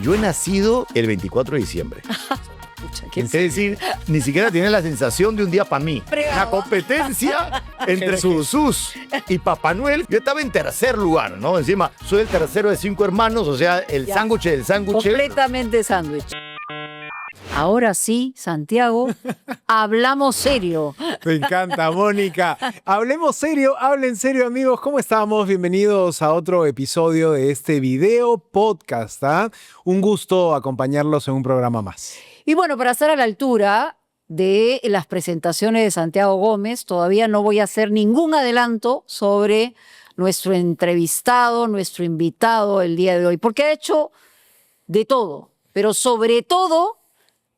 Yo he nacido el 24 de diciembre. Pucha, Es decir, ni siquiera tiene la sensación de un día para mí. La competencia entre Jesús y Papá Noel. Yo estaba en tercer lugar, ¿no? Encima, soy el tercero de 5 hermanos, o sea, el sándwich del sándwich. completamente sándwich. Ahora sí, Santiago, hablamos serio. Me encanta, Mónica. Hablemos serio, hablen serio, amigos. ¿Cómo estamos? Bienvenidos a otro episodio de este video podcast. Un gusto acompañarlos en un programa más. Y bueno, para estar a la altura de las presentaciones de Santiago Gómez, todavía no voy a hacer ningún adelanto sobre nuestro entrevistado, nuestro invitado el día de hoy, porque ha hecho de todo, pero sobre todo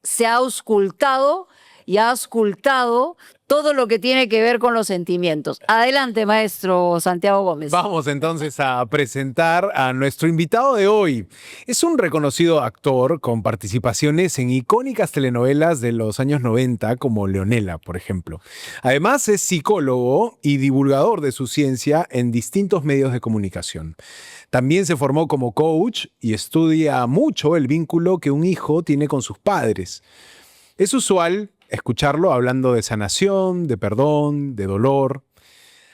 se ha auscultado y ha auscultado todo lo que tiene que ver con los sentimientos. Adelante, maestro Santiago Gómez. Vamos entonces a presentar a nuestro invitado de hoy. Es un reconocido actor con participaciones en icónicas telenovelas de los años 90, como Leonela, por ejemplo. Además, es psicólogo y divulgador de su ciencia en distintos medios de comunicación. También se formó como coach y estudia mucho el vínculo que un hijo tiene con sus padres. Es usual escucharlo hablando de sanación, de perdón, de dolor.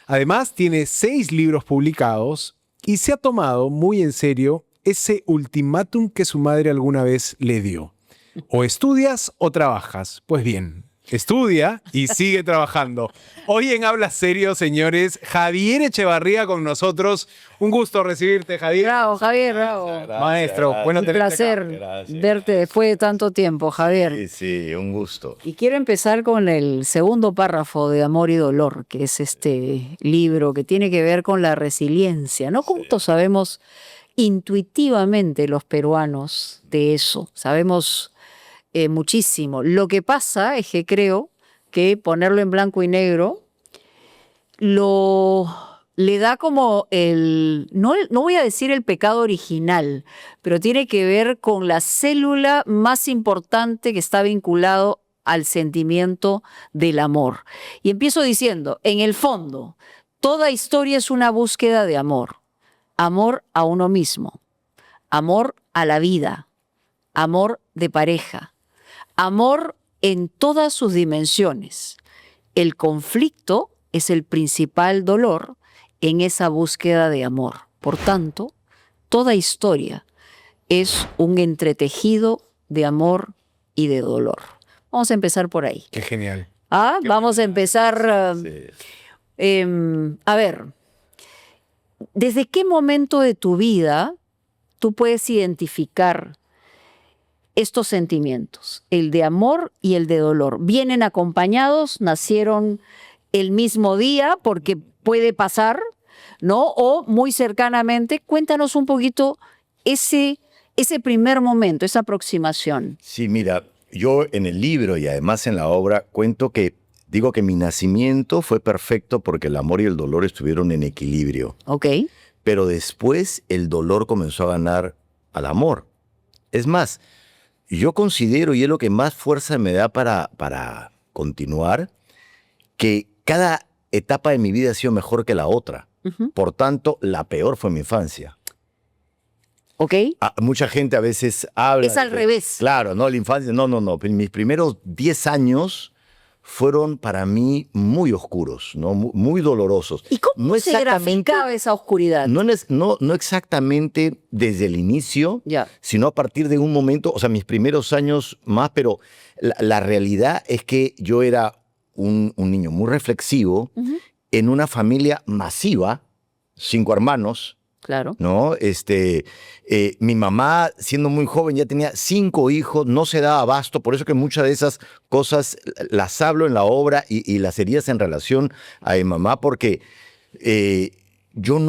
Además, tiene 6 libros publicados y se ha tomado muy en serio ese ultimátum que su madre alguna vez le dio. O estudias o trabajas. Pues bien, estudia y sigue trabajando. Hoy en Habla Serio, señores, Javier Echevarría con nosotros. Un gusto recibirte, Javier. Bravo, Javier, bravo. Maestro, bueno Un tenerte acá. placer Gracias. verte después de tanto tiempo, Javier. Sí, sí, un gusto. Y quiero empezar con el segundo párrafo de Amor y Dolor, que es este libro que tiene que ver con la resiliencia. ¿No? ¿Cuánto sabemos intuitivamente los peruanos de eso? Sabemos muchísimo. Lo que pasa es que creo que ponerlo en blanco y negro le da como no voy a decir el pecado original, pero tiene que ver con la célula más importante que está vinculado al sentimiento del amor. Y empiezo diciendo, en el fondo, toda historia es una búsqueda de amor. Amor a uno mismo, amor a la vida, amor de pareja, amor en todas sus dimensiones. El conflicto es el principal dolor en esa búsqueda de amor. Por tanto, toda historia es un entretejido de amor y de dolor. Vamos a empezar por ahí. Qué genial. Vamos a empezar. Sí. A ver, ¿desde qué momento de tu vida tú puedes identificar estos sentimientos, el de amor y el de dolor? ¿Vienen acompañados? ¿Nacieron el mismo día? Porque puede pasar, ¿no? O muy cercanamente. Cuéntanos un poquito ese primer momento, esa aproximación. Sí, mira, yo en el libro y además en la obra digo que mi nacimiento fue perfecto porque el amor y el dolor estuvieron en equilibrio. ¿Ok? Pero después el dolor comenzó a ganar al amor. Es más, yo considero, y es lo que más fuerza me da para continuar, que cada etapa de mi vida ha sido mejor que la otra. Uh-huh. Por tanto, la peor fue mi infancia. ¿Ok? Mucha gente a veces habla... Es al revés. Claro, no, la infancia... No. Mis primeros 10 años fueron para mí muy oscuros, ¿no? Muy dolorosos. ¿Y cómo No se graficaba esa oscuridad? No exactamente desde el inicio, Ya. sino a partir de un momento, o sea, mis primeros años más, pero la realidad es que yo era un niño muy reflexivo, Uh-huh. en una familia masiva, 5 hermanos, Claro. ¿no? Mi mamá, siendo muy joven, ya tenía 5 hijos, no se daba abasto, por eso que muchas de esas cosas las hablo en la obra y las heridas en relación a mi mamá, porque yo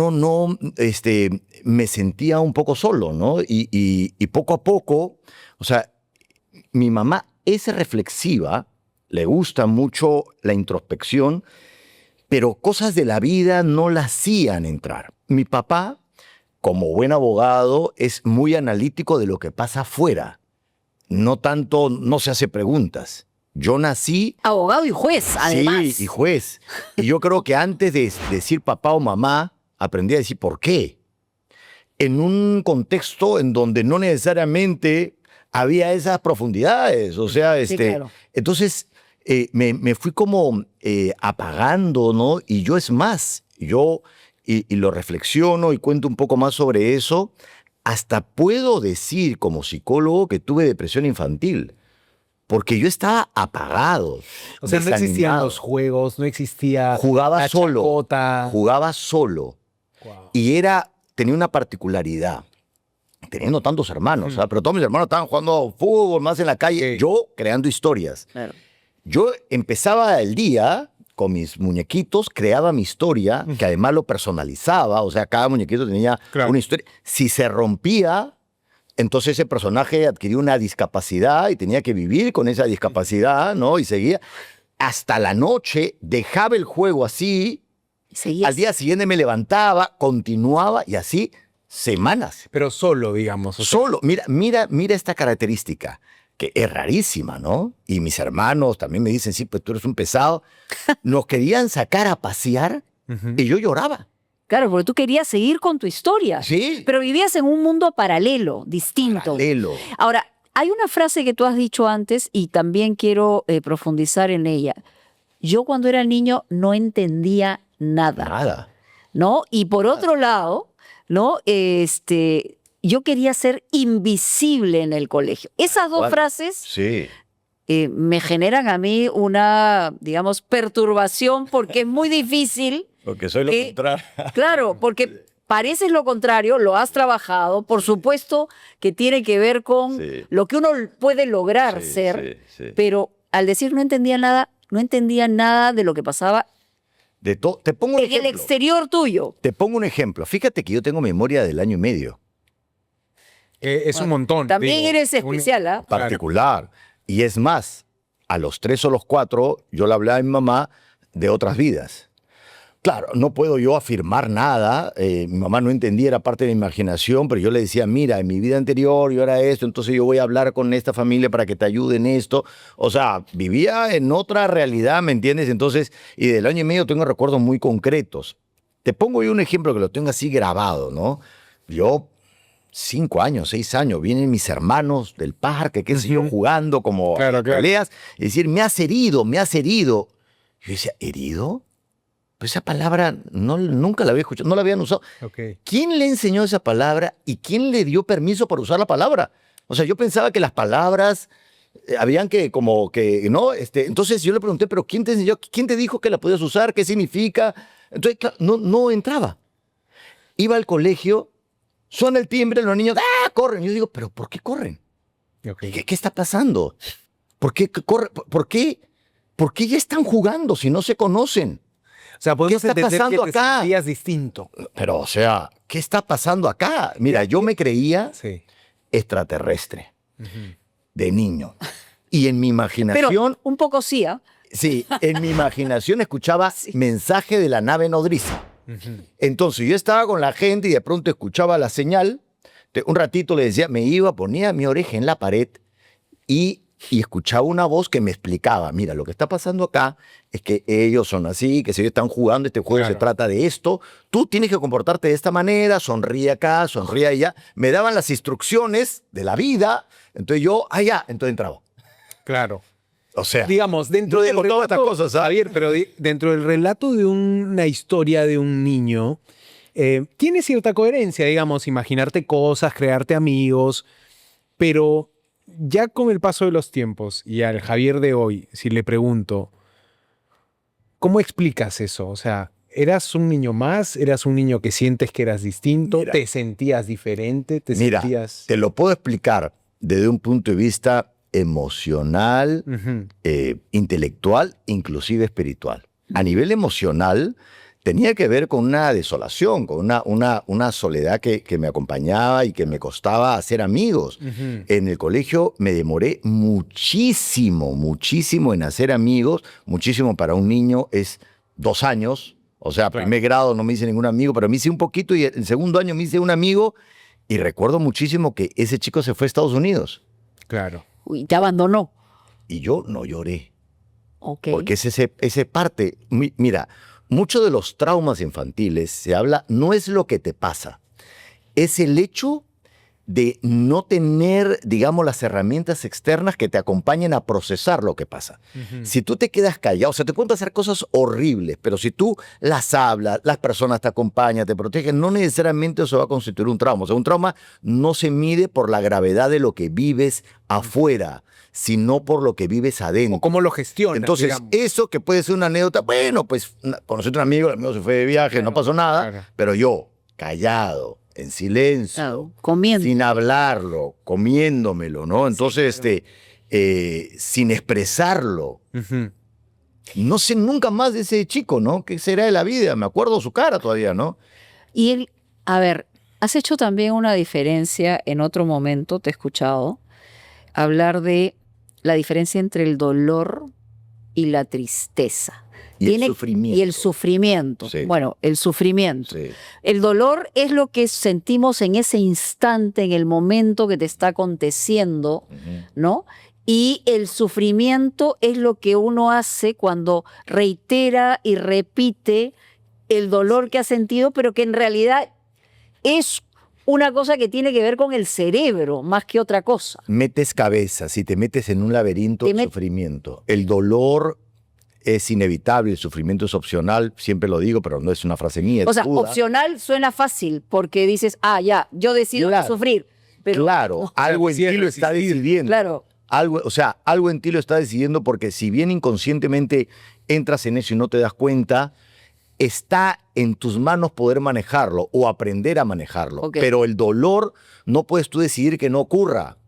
me sentía un poco solo, ¿no? Y poco a poco, o sea, mi mamá es reflexiva, le gusta mucho la introspección, pero cosas de la vida no la hacían entrar. Mi papá, como buen abogado, es muy analítico de lo que pasa afuera. No se hace preguntas. Yo nací... Abogado y juez, además. Sí, y juez. Y yo creo que antes de decir papá o mamá, aprendí a decir por qué. en un contexto en donde no necesariamente había esas profundidades. O sea, Sí, claro. entonces me fui como apagando, ¿no? Y yo es más, y lo reflexiono y cuento un poco más sobre eso, hasta puedo decir como psicólogo que tuve depresión infantil. Porque yo estaba apagado. O sea, no existían desanimado. los juegos, no existía Jugaba la solo. chacota. Jugaba solo. Wow. Y tenía una particularidad. Teniendo tantos hermanos, ¿sabes? Pero todos mis hermanos estaban jugando fútbol más en la calle. Ok. Yo creando historias. Claro. Yo empezaba el día con mis muñequitos, creaba mi historia, que además lo personalizaba. O sea, cada muñequito tenía Claro. una historia. Si se rompía, entonces ese personaje adquirió una discapacidad y tenía que vivir con esa discapacidad, ¿no? Y seguía. Hasta la noche dejaba el juego así. Seguías. Al día siguiente me levantaba, continuaba y así semanas. Pero solo, digamos. o sea, Solo, mira esta característica, que es rarísima, ¿no? Y mis hermanos también me dicen, sí, pues tú eres un pesado. Nos querían sacar a pasear ujú. y yo lloraba. Claro, porque tú querías seguir con tu historia. Sí. Pero vivías en un mundo paralelo, distinto. Paralelo. Ahora, hay una frase que tú has dicho antes y también quiero profundizar en ella. Yo cuando era niño no entendía nada, Nada. ¿no? Y por otro lado, ¿no? Yo quería ser invisible en el colegio. Esas dos ¿Cuál? frases Sí. me generan a mí una, digamos, perturbación porque es muy difícil. Porque soy lo ¿Qué? contrario. Claro, porque pareces lo contrario, lo has trabajado, por supuesto que tiene que ver con Sí. lo que uno puede lograr Sí, ser, sí, sí. pero al decir no entendía nada de lo que pasaba Te pongo un en el ejemplo. exterior tuyo. Te pongo un ejemplo. Fíjate que yo tengo memoria del año y medio. Es un montón. También digo. eres especial, ¿ah? Claro. Particular. Y es más, a los 3 o los 4, yo le hablaba a mi mamá de otras vidas. Claro, no puedo yo afirmar nada. Mi mamá no entendía, era parte de mi imaginación, pero yo le decía, mira, en mi vida anterior yo era esto, entonces yo voy a hablar con esta familia para que te ayude en esto. O sea, vivía en otra realidad, ¿me entiendes? Entonces, y del año y medio tengo recuerdos muy concretos. Te pongo yo un ejemplo que lo tengo así grabado, ¿no? Yo, 5 años, 6 años, vienen mis hermanos del parque, qué sé yo, Ujú. jugando como Claro, a claro. peleas, y decir, me has herido, me has herido. Yo decía, ¿herido? Pues esa palabra nunca la había escuchado, no la habían usado. Ok. ¿Quién le enseñó esa palabra y quién le dio permiso para usar la palabra? O sea, yo pensaba que las palabras habían que, como que, ¿no? Entonces yo le pregunté, ¿pero quién te enseñó? ¿Quién te dijo que la podías usar? ¿Qué significa? Entonces, claro, no entraba. Iba al colegio, suena el timbre, los niños, ¡ah! Corren. Yo digo, ¿pero por qué corren? Ok. ¿Qué está pasando? ¿Por qué corren? ¿Por qué ya están jugando si no se conocen? O sea, podemos ¿Qué está entender pasando que te acá? sentías distinto. Pero, o sea, ¿qué está pasando acá? Mira, yo me creía Sí. extraterrestre Ujú. de niño. Y en mi imaginación, Pero un poco sí, ¿ah? sí, en mi imaginación escuchaba mensaje de la nave nodriza. Ujú. Entonces yo estaba con la gente y de pronto escuchaba la señal. Un ratito le decía, me iba, ponía mi oreja en la pared y escuchaba una voz que me explicaba, mira, lo que está pasando acá es que ellos son así, que si ellos están jugando, este juego Claro. se trata de esto, tú tienes que comportarte de esta manera, sonríe acá, sonríe allá. Me daban las instrucciones de la vida, entonces yo, ya, entonces entraba. Claro. O sea, Digamos, dentro yo del digo todas estas relato, cosas, ¿ah? Javier, pero dentro del relato de una historia de un niño, tiene cierta coherencia, digamos, imaginarte cosas, crearte amigos, pero ya con el paso de los tiempos y al Javier de hoy, si le pregunto, ¿cómo explicas eso? O sea, ¿eras un niño más? ¿Eras un niño que sientes que eras distinto? Mira. ¿Te sentías diferente? ¿Te mira, sentías...? te lo puedo explicar desde un punto de vista emocional, Ujú. intelectual, inclusive espiritual. A nivel emocional, tenía que ver con una desolación, con una soledad que me acompañaba y que me costaba hacer amigos. Ujú. En el colegio me demoré muchísimo en hacer amigos. Muchísimo para un niño es 2 años. O sea, Claro. primer grado no me hice ningún amigo, pero me hice un poquito y en segundo año me hice un amigo y recuerdo muchísimo que ese chico se fue a Estados Unidos Claro. Uy, te abandonó. y yo no lloré. Ok. Porque es ese parte. Mira, muchos de los traumas infantiles se habla, no es lo que te pasa, es el hecho de no tener, digamos, las herramientas externas que te acompañen a procesar lo que pasa. Si tú te quedas callado, o sea, te pueden hacer cosas horribles, pero si tú las hablas, las personas te acompañan, te protegen, no necesariamente eso va a constituir un trauma. O sea, un trauma no se mide por la gravedad de lo que vives afuera, sino por lo que vives adentro. O cómo lo gestionas. Entonces, digamos. eso que puede ser una anécdota, bueno, pues conocí a un amigo, el amigo se fue de viaje, Claro, no pasó nada, claro. pero yo, callado, en silencio, Claro, comiendo. sin hablarlo, comiéndomelo, ¿no? Entonces, sin expresarlo. Ujú. No sé nunca más de ese chico, ¿no? ¿Qué será de la vida? Me acuerdo su cara todavía, ¿no? Y él, a ver, has hecho también una diferencia en otro momento, te he escuchado, hablar de la diferencia entre el dolor y la tristeza. Y el sufrimiento. Y el sufrimiento. Sí. Bueno, el sufrimiento. Sí. El dolor es lo que sentimos en ese instante, en el momento que te está aconteciendo, ¿no? Y el sufrimiento es lo que uno hace cuando reitera y repite el dolor que ha sentido, pero que en realidad es una cosa que tiene que ver con el cerebro más que otra cosa. Metes cabeza, si te metes en un laberinto de sufrimiento. El dolor es inevitable, el sufrimiento es opcional, siempre lo digo, pero no es una frase mía. O sea, duda. opcional suena fácil porque dices, ya, yo decido no sufrir. Pero, Claro, algo en ti lo está decidiendo. Claro. Algo en ti lo está decidiendo porque si bien inconscientemente entras en eso y no te das cuenta, está en tus manos poder manejarlo o aprender a manejarlo. Ok. Pero el dolor no puedes tú decidir que no ocurra.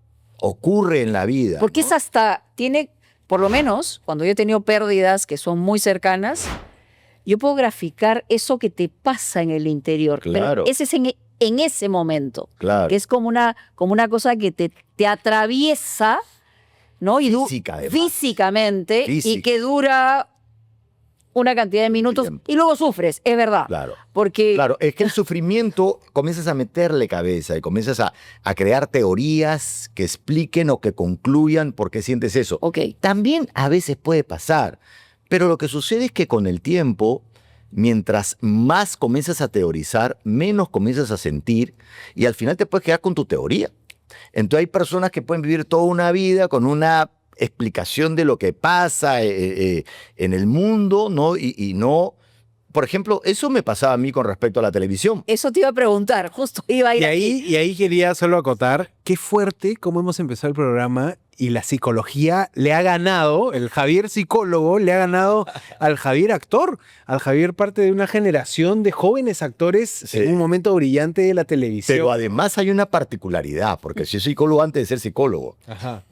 Ocurre en la vida. Porque ¿no? es hasta, por lo menos, cuando yo he tenido pérdidas que son muy cercanas, yo puedo graficar eso que te pasa en el interior. Claro. Pero ese es en ese momento. Claro. Que es como una cosa que te atraviesa, ¿no? Y Física, además. Físicamente, y Física. que dura una cantidad de minutos Tiempo. y luego sufres, es verdad. Claro. Porque Claro, es que el sufrimiento comienzas a meterle cabeza y comienzas a crear teorías que expliquen o que concluyan por qué sientes eso. Ok. También a veces puede pasar, pero lo que sucede es que con el tiempo, mientras más comienzas a teorizar, menos comienzas a sentir y al final te puedes quedar con tu teoría. Entonces hay personas que pueden vivir toda una vida con una explicación de lo que pasa en el mundo, ¿no? Y no... Por ejemplo, eso me pasaba a mí con respecto a la televisión. eso te iba a preguntar, justo iba a ir Y ahí quería solo acotar, qué fuerte cómo hemos empezado el programa y la psicología le ha ganado, el Javier psicólogo le ha ganado al Javier actor, al Javier parte de una generación de jóvenes actores Sí. en un momento brillante de la televisión. Pero además hay una particularidad, porque soy psicólogo antes de ser psicólogo. Ajá.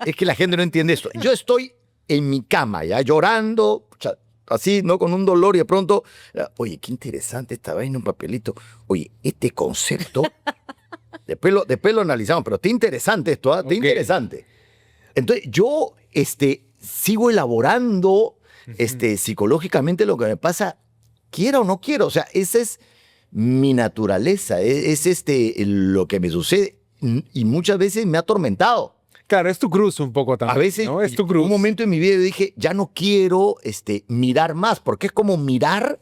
Es que la gente no entiende esto. Yo estoy en mi cama, ya llorando, así, ¿no? Con un dolor y de pronto, oye, qué interesante esta vaina, un papelito. Oye, este concepto, después lo analizamos, pero está interesante esto, ¿ah? Está Ok. interesante. Entonces, yo sigo elaborando psicológicamente lo que me pasa, quiera o no quiera. O sea, esa es mi naturaleza, es lo que me sucede y muchas veces me ha atormentado. Claro, es tu cruz un poco también. A veces, ¿no? Es tu cruz. un momento en mi vida yo dije, ya no quiero mirar más, porque es como mirar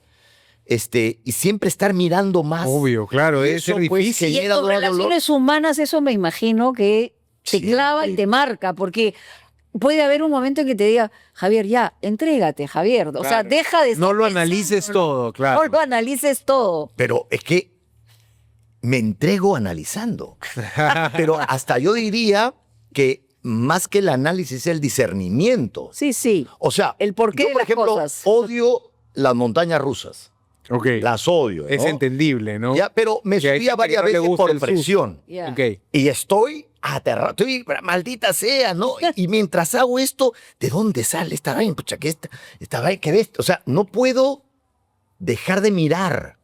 y siempre estar mirando más. Obvio, claro, Y debe eso, ser pues, difícil. Y en genera tus dolor. relaciones humanas eso me imagino que te Sí. clava y te marca, porque puede haber un momento en que te diga, Javier, ya, entrégate, Javier. O sea, Claro. deja de... No lo estar analices pensando, todo, claro. No lo analices todo. Pero es que me entrego analizando. Pero hasta yo diría que más que el análisis es el discernimiento. Sí, sí. O sea, El porqué yo, de por las ejemplo, cosas. odio las montañas rusas. Ok. Las odio. Es ¿no? entendible, ¿no? Ya, pero me Que hay subía gente varias que no le veces gusta por el susto. presión. Ya. Ok. Y estoy aterrado, estoy, maldita sea, ¿no? Y mientras hago esto, ¿de dónde sale esta vaina? Pucha, que esta vaina, ¿qué ves? O sea, no puedo dejar de mirar.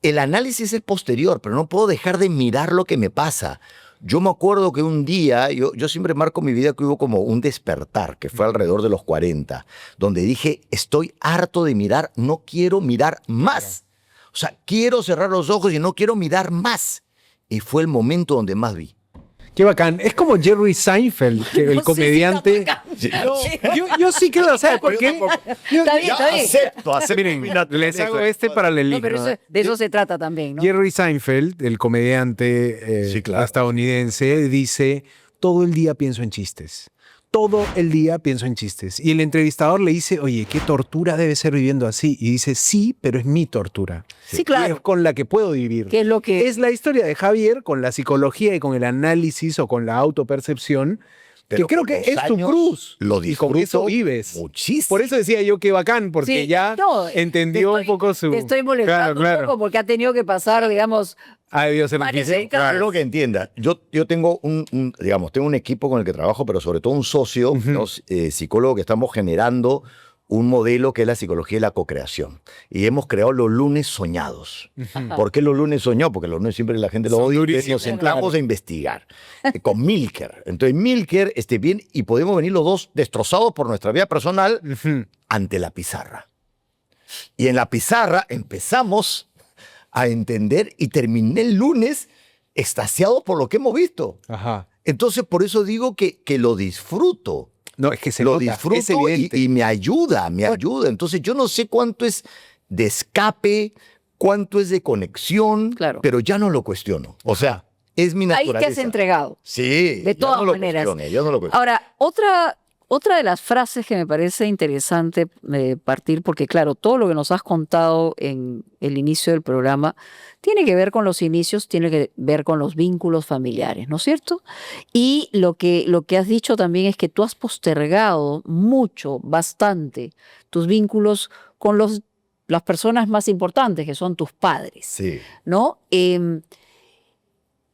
El análisis es posterior, pero no puedo dejar de mirar lo que me pasa. Yo me acuerdo que un día, yo siempre marco mi vida que hubo como un despertar, que fue alrededor de los 40, donde dije, estoy harto de mirar, no quiero mirar más. O sea, quiero cerrar los ojos y no quiero mirar más. Y fue el momento donde más vi. Qué bacán. Es como Jerry Seinfeld, que No sé el si comediante. está bacán. Sí. No, yo sí creo, ¿sabes por qué? Está bien, está bien. Acepto. Miren, les hago este No, paralelismo. pero de eso se trata también, ¿no? Jerry Seinfeld, el comediante Sí, claro. estadounidense, dice, todo el día pienso en chistes. Todo el día pienso en chistes. Y el entrevistador le dice, oye, qué tortura debe ser viviendo así. Y dice, sí, pero es mi tortura. Sí, claro. Y es con la que puedo vivir. ¿Qué es lo que...? Es la historia de Javier con la psicología y con el análisis o con la autopercepción, Pero que creo con que los es tu años cruz. lo y con eso disfruto vives. muchísimo. Por eso decía yo que bacán, porque Sí, ya no, entendió un poco su... Te estoy molestando un poco porque ha tenido que pasar, digamos... Ay, Dios, se lo varias quise. décadas. Quiero que entienda. Yo tengo tengo un equipo con el que trabajo, pero sobre todo un socio, ¿no? Psicólogo, que estamos generando un modelo que es la psicología de la cocreación. Y hemos creado los lunes soñados. ¿Por qué los lunes soñados? Porque los lunes siempre la gente lo Son odia y durísimos, nos sentamos claro. a investigar. Con Milker. Entonces Milker bien y podemos venir los dos destrozados por nuestra vida personal ante la pizarra. Y en la pizarra empezamos a entender y terminé el lunes extasiado por lo que hemos visto. Ajá. Entonces, por eso digo que lo disfruto. No, es que se Lo nota, es disfruto evidente. y me ayuda. Entonces, yo no sé cuánto es de escape, cuánto es de conexión, Claro. pero ya no lo cuestiono. O sea, es mi Ahí naturaleza. te has entregado. Sí, De ya todas no lo maneras. cuestiono, ya no lo cuestiono. Ahora, otra de las frases que me parece interesante partir, porque claro, todo lo que nos has contado en el inicio del programa tiene que ver con los inicios, tiene que ver con los vínculos familiares, ¿no es cierto? Y lo que has dicho también es que tú has postergado mucho, bastante, tus vínculos con las personas más importantes, que son tus padres, Sí. ¿no?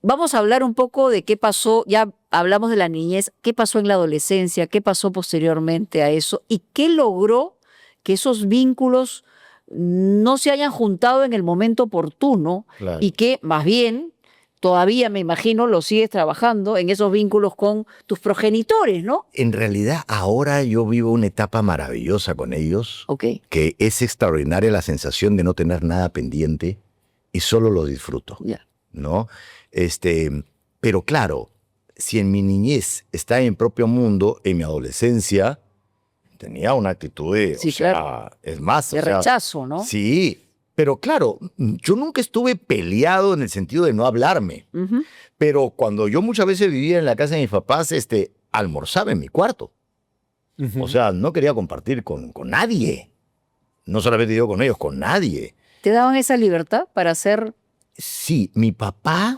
Vamos a hablar un poco de qué pasó, ya hablamos de la niñez, qué pasó en la adolescencia, qué pasó posteriormente a eso y qué logró que esos vínculos no se hayan juntado en el momento oportuno Claro. y que más bien todavía me imagino lo sigues trabajando en esos vínculos con tus progenitores, ¿no? En realidad, ahora yo vivo una etapa maravillosa con ellos, Ok, que es extraordinaria la sensación de no tener nada pendiente y solo lo disfruto, ya. ¿no? Pero claro, si en mi niñez estaba en mi propio mundo, en mi adolescencia tenía una actitud de, Sí, o sea, claro. es más, De o sea, rechazo, ¿no? Sí, pero claro, yo nunca estuve peleado en el sentido de no hablarme, Ujú. pero cuando yo muchas veces vivía en la casa de mis papás, almorzaba en mi cuarto. Ujú. O sea, no quería compartir con nadie. No solamente digo con ellos, con nadie. ¿Te daban esa libertad para ser Sí, mi papá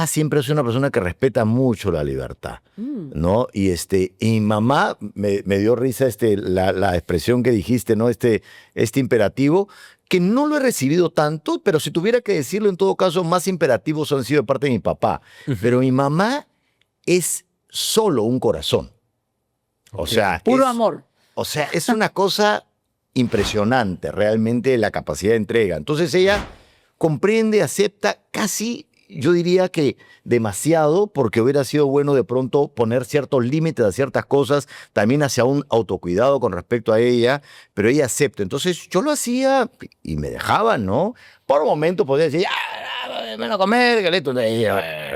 siempre es una persona que respeta mucho la libertad, ¿no? Y mi mamá me dio risa la expresión que dijiste, ¿no? Este imperativo, que no lo he recibido tanto, pero si tuviera que decirlo, en todo caso, más imperativos han sido de parte de mi papá. Pero mi mamá es solo un corazón. O sea, puro amor? O sea, es una cosa impresionante, realmente, la capacidad de entrega. Entonces ella comprende, acepta casi, yo diría que demasiado, porque hubiera sido bueno de pronto poner ciertos límites a ciertas cosas, también hacia un autocuidado con respecto a ella, pero ella acepta. Entonces yo lo hacía y me dejaban, ¿no? Por un momento podía decir, ya, ven a comer, que listo.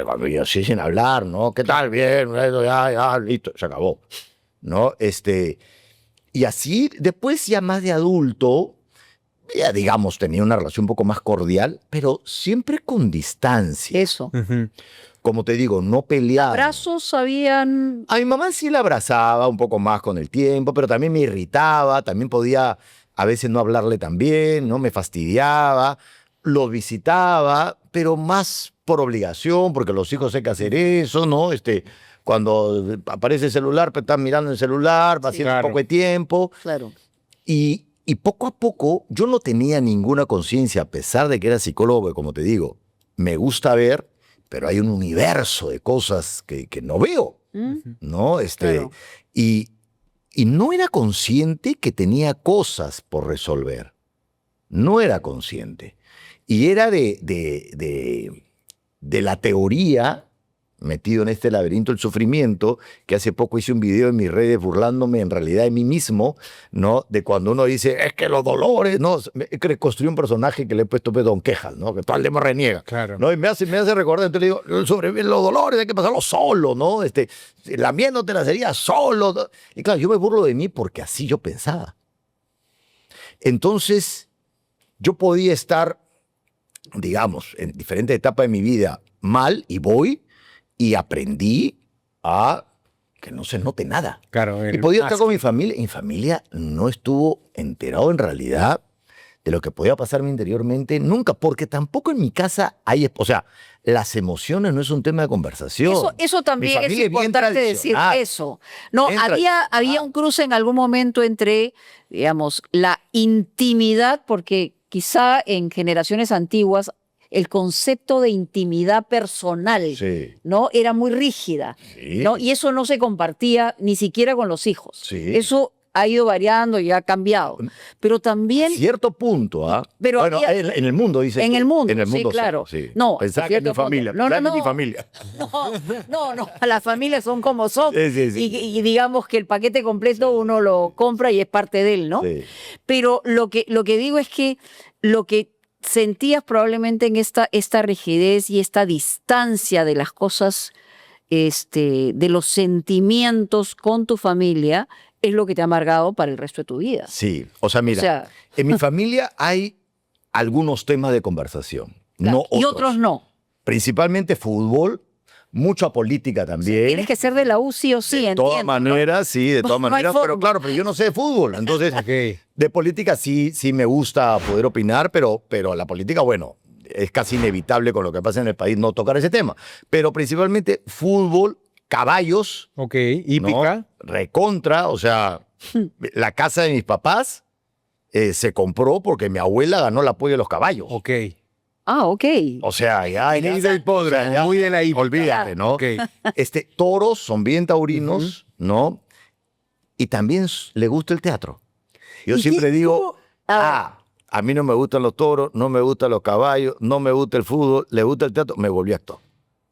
Cuando yo así sin hablar, ¿no? ¿Qué tal? Bien, ya, listo, se acabó, ¿no? Y así, después ya más de adulto, ya digamos, tenía una relación un poco más cordial, pero siempre con distancia. Eso. Ujú. Como te digo, no peleaba. ¿Abrazos habían? A mi mamá sí la abrazaba un poco más con el tiempo, pero también me irritaba, también podía a veces no hablarle tan bien, ¿no? Me fastidiaba, lo visitaba, pero más por obligación, porque los hijos hay que hacer eso, ¿no? Cuando aparece el celular, pues están mirando el celular, va haciendo claro. un poco de tiempo. Claro. Y poco a poco yo no tenía ninguna conciencia, a pesar de que era psicólogo, que como te digo, me gusta ver, pero hay un universo de cosas que no veo, ¿no? Claro. Y no era consciente que tenía cosas por resolver. No era consciente. Y era de la teoría, metido en este laberinto del sufrimiento, que hace poco hice un video en mis redes burlándome en realidad de mí mismo, ¿no? De cuando uno dice, es que los dolores, ¿no? Construí un personaje que le he puesto Don Quejas, ¿no? Que todo el demo reniega. Claro. ¿No? Y me hace recordar, entonces le digo, sobre los dolores hay que pasarlos solo, ¿no? Lamiéndote la sería solo, ¿no? Y claro, yo me burlo de mí porque así yo pensaba. Entonces, yo podía estar, digamos, en diferentes etapas de mi vida mal y voy y aprendí a que no se note nada. Claro, Y podía estar con mi familia. Y mi familia no estuvo enterado en realidad de lo que podía pasarme interiormente nunca, porque tampoco en mi casa hay, o sea, las emociones no es un tema de conversación. Eso también Mi es familia bien importante decir tradicional. eso. No, Bien había un cruce en algún momento entre, digamos, la intimidad, porque quizá en generaciones antiguas el concepto de intimidad personal, Sí. ¿no? Era muy rígida, Sí. ¿no? Y eso no se compartía ni siquiera con los hijos. Sí. Eso ha ido variando y ha cambiado. Pero también... Cierto punto, ¿ah? Pero bueno, había- en el mundo, dice. En el mundo, En el mundo, sí, claro. Sí. No, Pensaba a que en mi cierto punto. familia. No, pensaba no, en mi no. familia. No, las familias son como son. Sí, sí, sí. Y digamos que el paquete completo uno lo compra y es parte de él, ¿no? Sí. Pero lo que digo es que lo que sentías probablemente en esta rigidez y esta distancia de las cosas, de los sentimientos con tu familia, es lo que te ha amargado para el resto de tu vida. Sí. O sea, mira, O sea- en mi familia hay algunos temas de conversación. No Y otros no. Principalmente fútbol, mucha política también. Tienes que ser de la U sí o sí, De todas entiendo, ¿no? maneras, sí, de todas No hay maneras, pero forma. claro, pero yo no sé de fútbol, entonces Ok. de política sí me gusta poder opinar, pero la política, bueno, es casi inevitable con lo que pasa en el país no tocar ese tema, pero principalmente fútbol, caballos, Ok, ¿no? hípica. Recontra, o sea, la casa de mis papás se compró porque mi abuela ganó el apoyo de los caballos. Ok. Ah, ok. O sea, ya en ida y podra, ya, muy de la hípica. olvídate, ¿no? Ok. Toros son bien taurinos, ¿no? Y también le gusta el teatro. Yo ¿Y siempre qué- digo, cómo- a mí no me gustan los toros, no me gustan los caballos, no me gusta el fútbol, le gusta el teatro, me volví actor.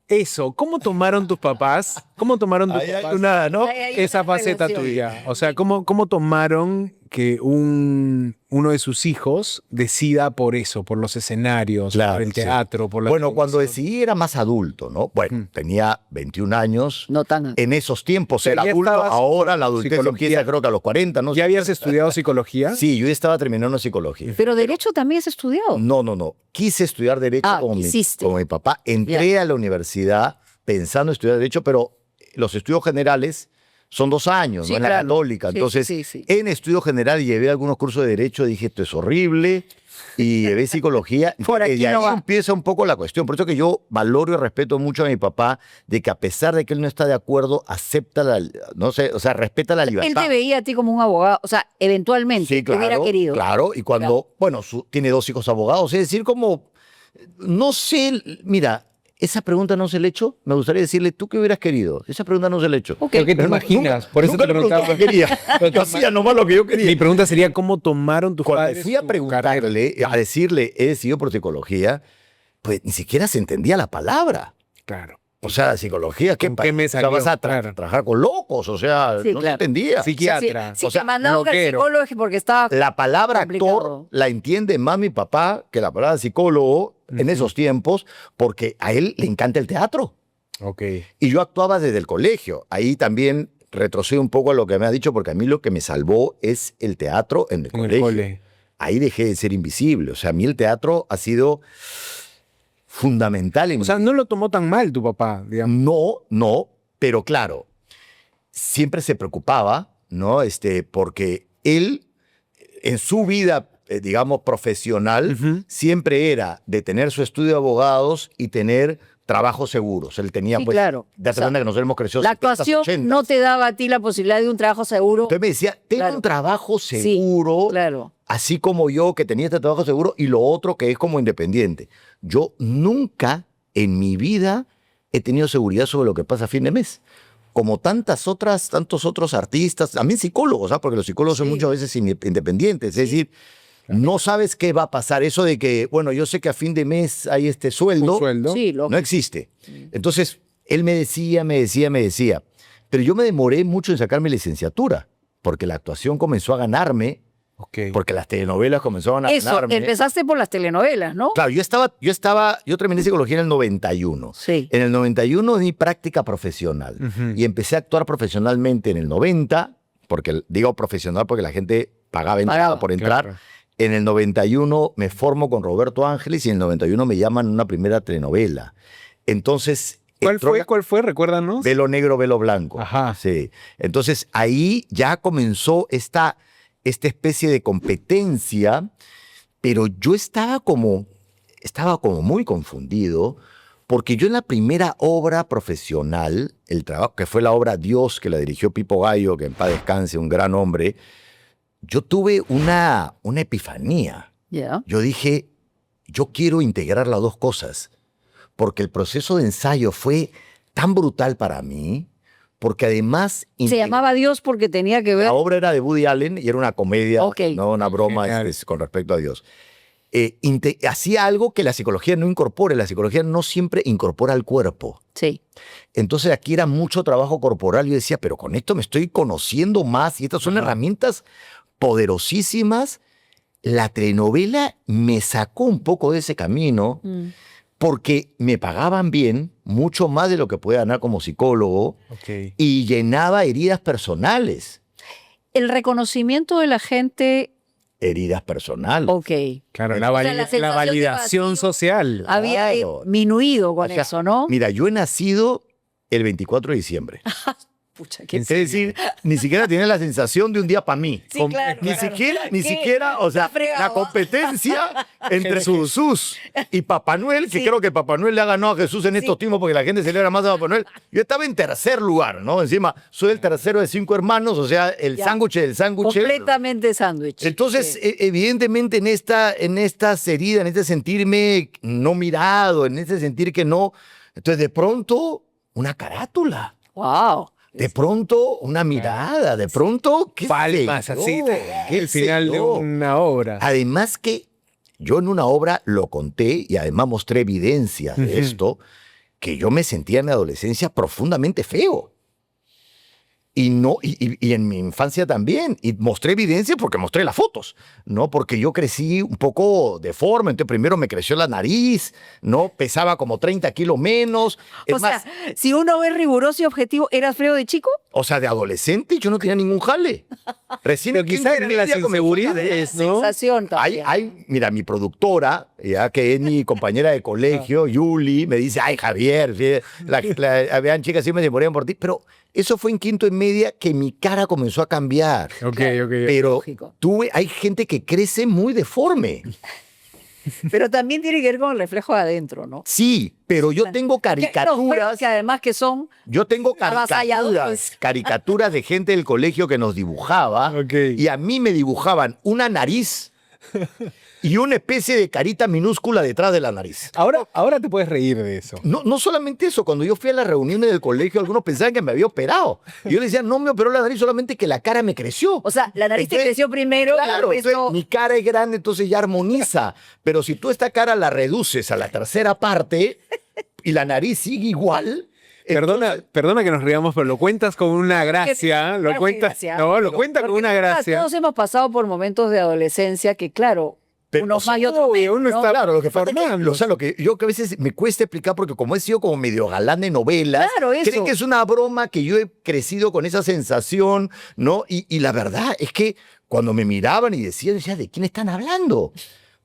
Eso, ¿cómo tomaron tus papás? ¿Cómo tomaron tus Ahí hay papás una, ¿no? Hay esa una faceta relación. tuya? O sea, ¿cómo tomaron que uno de sus hijos decida por eso, por los escenarios, Claro, por el sí. teatro, por la Bueno, cuando televisión? decidí era más adulto, ¿no? Bueno, tenía 21 años. No tan... En esos tiempos sea, era ya adulto, estabas ahora la adultez psicología. empieza creo que a los 40, ¿no? ¿Ya habías estudiado psicología? Sí, yo estaba terminando psicología. Pero Derecho también has estudiado. No. Quise estudiar Derecho quisiste. como mi papá. Entré Ya. a la universidad pensando en estudiar Derecho, pero los estudios generales son 2 años, Sí, ¿no? En la claro. Católica. Sí, Entonces, sí. en estudio general llevé algunos cursos de Derecho, dije, esto es horrible, y llevé Psicología. Por aquí y ahí no va. empieza un poco la cuestión. Por eso que yo valoro y respeto mucho a mi papá, de que a pesar de que él no está de acuerdo, acepta no sé, o sea, respeta la libertad. Él te veía a ti como un abogado, o sea, eventualmente, Sí, te hubiera claro, querido. claro. Y cuando, bueno, tiene 2 hijos abogados, es decir, como, no sé, mira, esa pregunta no se le echó. Me gustaría decirle, ¿tú qué hubieras querido? Esa pregunta no se le echó. Ok. ¿Pero qué te Nunca- imaginas? Por eso nunca te le pregunté preguntaba. qué quería. Pero Yo hacía nomás lo que yo quería. Mi pregunta sería, ¿cómo tomaron tus Cuando padres fui a tu preguntarle, a decirle, he decidido por psicología, pues ni siquiera se entendía la palabra. Claro. O sea, psicología, ¿qué ¿Con qué me O sea, salió? vas a Claro. trabajar con locos, o sea, Sí, no claro. se entendía. Psiquiatra. Si O sea, te mandaron al rockero. psicólogo es porque estaba... La palabra Complicado. actor la entiende más mi papá que la palabra psicólogo en esos tiempos, porque a él le encanta el teatro. Ok. Y yo actuaba desde el colegio. Ahí también retrocedo un poco a lo que me ha dicho, porque a mí lo que me salvó es el teatro en el Con el colegio. cole. Ahí dejé de ser invisible. O sea, a mí el teatro ha sido fundamental en O sea, no lo tomó tan mal tu papá, digamos. No, pero claro, siempre se preocupaba, ¿no? Porque él, en su vida, digamos, profesional, Ujú. siempre era de tener su estudio de abogados y tener trabajos seguros. Él tenía, Sí, pues, claro. date O sea, cuenta que nosotros hemos crecido La 70s, actuación 80s. no te daba a ti la posibilidad de un trabajo seguro. Entonces me decía, tengo Claro. un trabajo Sí, seguro, claro. así como yo que tenía este trabajo seguro, y lo otro que es como independiente. Yo nunca en mi vida he tenido seguridad sobre lo que pasa a fin de mes. Como tantos otros artistas, también psicólogos, ¿ah? Porque los psicólogos son Sí. muchas veces independientes. Es decir, no sabes qué va a pasar. Eso de que, bueno, yo sé que a fin de mes hay este sueldo, Un sueldo. Sí, lo... no existe. Entonces, Él me decía. Pero yo me demoré mucho en sacar mi licenciatura, porque la actuación comenzó a ganarme, porque las telenovelas comenzaron a Eso, ganarme. empezaste por las telenovelas, ¿no? Claro, yo terminé psicología en el 91. Sí. En el 91 di práctica profesional y empecé a actuar profesionalmente en el 90, porque digo profesional porque la gente pagaba entrada por entrar. Claro. En el 91 me formo con Roberto Ángeles y en el 91 me llaman a una primera telenovela. Entonces... ¿Cuál fue? Recuérdanos. Velo negro, velo blanco. Ajá. Sí. Entonces ahí ya comenzó esta especie de competencia, pero yo estaba como muy confundido, porque yo en la primera obra profesional, el trabajo que fue la obra Dios, que la dirigió Pipo Gallo, que en paz descanse, un gran hombre, yo tuve una epifanía. Ya. Yo dije, yo quiero integrar las dos cosas, porque el proceso de ensayo fue tan brutal para mí, porque además... Se llamaba Dios porque tenía que ver... La obra era de Woody Allen y era una comedia, Ok. no una broma con respecto a Dios. Hacía algo que la psicología no incorpora. La psicología no siempre incorpora al cuerpo. Sí. Entonces aquí era mucho trabajo corporal. Yo decía, pero con esto me estoy conociendo más y estas son herramientas poderosísimas. La telenovela me sacó un poco de ese camino porque me pagaban bien, mucho más de lo que podía ganar como psicólogo, y llenaba heridas personales. El reconocimiento de la gente... Heridas personales. Ok. Claro, O sea, la sensación de validación vacío social. había Claro. disminuido con O sea, eso, ¿no? Mira, yo he nacido el 24 de diciembre. Pucha, Es decir, ni siquiera tenía la sensación de un día para mí. Sí, claro, Ni claro. ni ¿Qué? siquiera, o sea, Está fregado. la competencia entre Jesús y Papá Noel, que Sí. creo que Papá Noel le ha ganado a Jesús en estos Sí. tiempos porque la gente celebra más a Papá Noel. Yo estaba en tercer lugar, ¿no? Encima, soy el tercero de 5 hermanos, o sea, el Ya. sándwich del sándwich. Completamente sándwich. Entonces, Sí. evidentemente en esta herida, en este sentirme no mirado, en este sentir que no, entonces de pronto una carátula, Wow. de pronto una mirada, de pronto qué Palmas sé yo, así, qué el sé final de yo. una obra. Además que yo en una obra lo conté y además mostré evidencias de esto, que yo me sentía en mi adolescencia profundamente feo. Y en mi infancia también. Y mostré evidencia porque mostré las fotos, ¿no? Porque yo crecí un poco deforme. Entonces primero me creció la nariz, ¿no? Pesaba como 30 kilos menos. Es O más, sea, si uno es riguroso y objetivo, ¿eras feo de chico? o sea, de adolescente yo no tenía ningún jale. Recién Pero quizá eran las inseguridades, ¿no? Sensación también. Mira, mi productora, ya que es mi compañera de colegio, Yuli, me dice, ay, Javier, habían chicas que me se morían por ti, pero eso fue en quinto y media que mi cara comenzó a cambiar. Ok. Pero Lógico. hay gente que crece muy deforme. Pero también tiene que ver con el reflejo de adentro, ¿no? Sí, pero yo tengo No, caricaturas. que además que son... Yo tengo Avasalladores. caricaturas de gente del colegio que nos dibujaba Ok. y a mí me dibujaban una nariz y una especie de carita minúscula detrás de la nariz. Ahora te puedes reír de eso. No solamente eso, cuando yo fui a las reuniones del colegio, algunos pensaban que me había operado. Y yo les decía, no me operó la nariz, solamente que la cara me creció. O sea, la nariz te Entonces, creció primero. Claro, y el resto- entonces, mi cara es grande, entonces ya armoniza. Pero si tú esta cara la reduces a la tercera parte y la nariz sigue igual... Perdona que nos riamos, pero lo cuentas con una gracia. Claro Lo que cuentas. gracia. No, lo cuenta con Porque, una gracia. Todos hemos pasado por momentos de adolescencia que, claro, Pero, unos o sea, más y otros obvio, menos, uno ¿no? está- Claro, lo que pasa es que, formando. o sea, lo que yo que a veces me cuesta explicar porque como he sido como medio galán de novelas, Claro, eso. creen que es una broma que yo he crecido con esa sensación, ¿no? Y la verdad es que cuando me miraban y decían, decía, ¿de quién están hablando?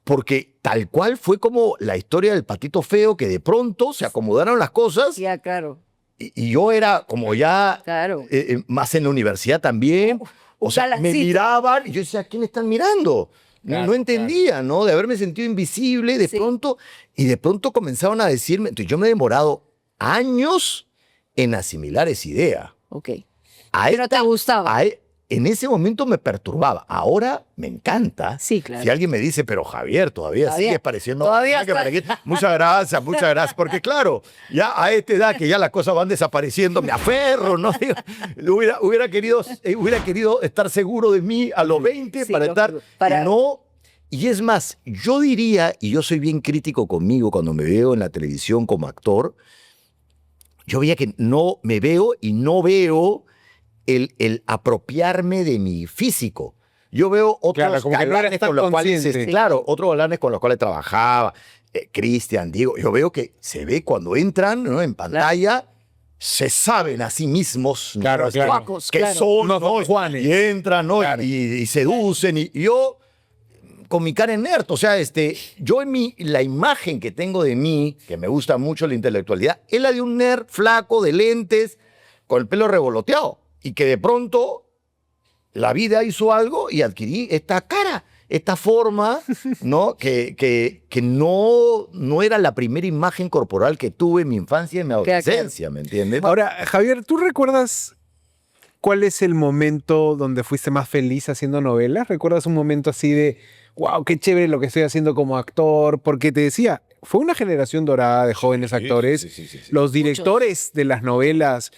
Porque tal cual fue como la historia del patito feo que de pronto se acomodaron las cosas Ya, claro. y yo era como ya Claro. más en la universidad también. O sea, me galancito. miraban y yo decía, ¿a quién están mirando? Claro, No entendía, ¿no? De haberme sentido invisible de Sí. pronto. Y de pronto comenzaron a decirme. Entonces yo me he demorado años en asimilar esa idea. Ok. A Pero te gustaba. En ese momento me perturbaba. Ahora me encanta. Sí, claro. Si alguien me dice, pero Javier, todavía sigues pareciendo. Todavía que para qué". Muchas gracias, muchas gracias. Porque claro, ya a esta edad que ya las cosas van desapareciendo, me aferro, ¿no? Digo, hubiera querido estar seguro de mí a los 20 Sí, para estar. lógico. Para- Y no. Y es más, yo diría, y yo soy bien crítico conmigo cuando me veo en la televisión como actor, yo veía que no me veo y no veo el apropiarme de mi físico. Yo veo otros Claro, como que no eras galanes tan con los cuales, consciente. claro, otros galanes con los cuales trabajaba, Cristian, Diego. Yo veo que se ve cuando entran, ¿no?, en pantalla, se saben a sí mismos, ¿no?, Claro, claro. Guacos, que claro. son, Unos ¿no?, Don Juanes. y entran, ¿no?, Claro. y seducen. Y yo, con mi cara en nerd, o sea, yo la imagen que tengo de mí, que me gusta mucho la intelectualidad, es la de un nerd flaco, de lentes, con el pelo revoloteado. Y que de pronto la vida hizo algo y adquirí esta cara, esta forma, ¿no? que no era la primera imagen corporal que tuve en mi infancia y en mi adolescencia, ¿me entiendes? Ahora, Javier, ¿tú recuerdas cuál es el momento donde fuiste más feliz haciendo novelas? ¿Recuerdas un momento así de, wow, qué chévere lo que estoy haciendo como actor? Porque te decía, fue una generación dorada de jóvenes actores. Sí. Los directores de las novelas,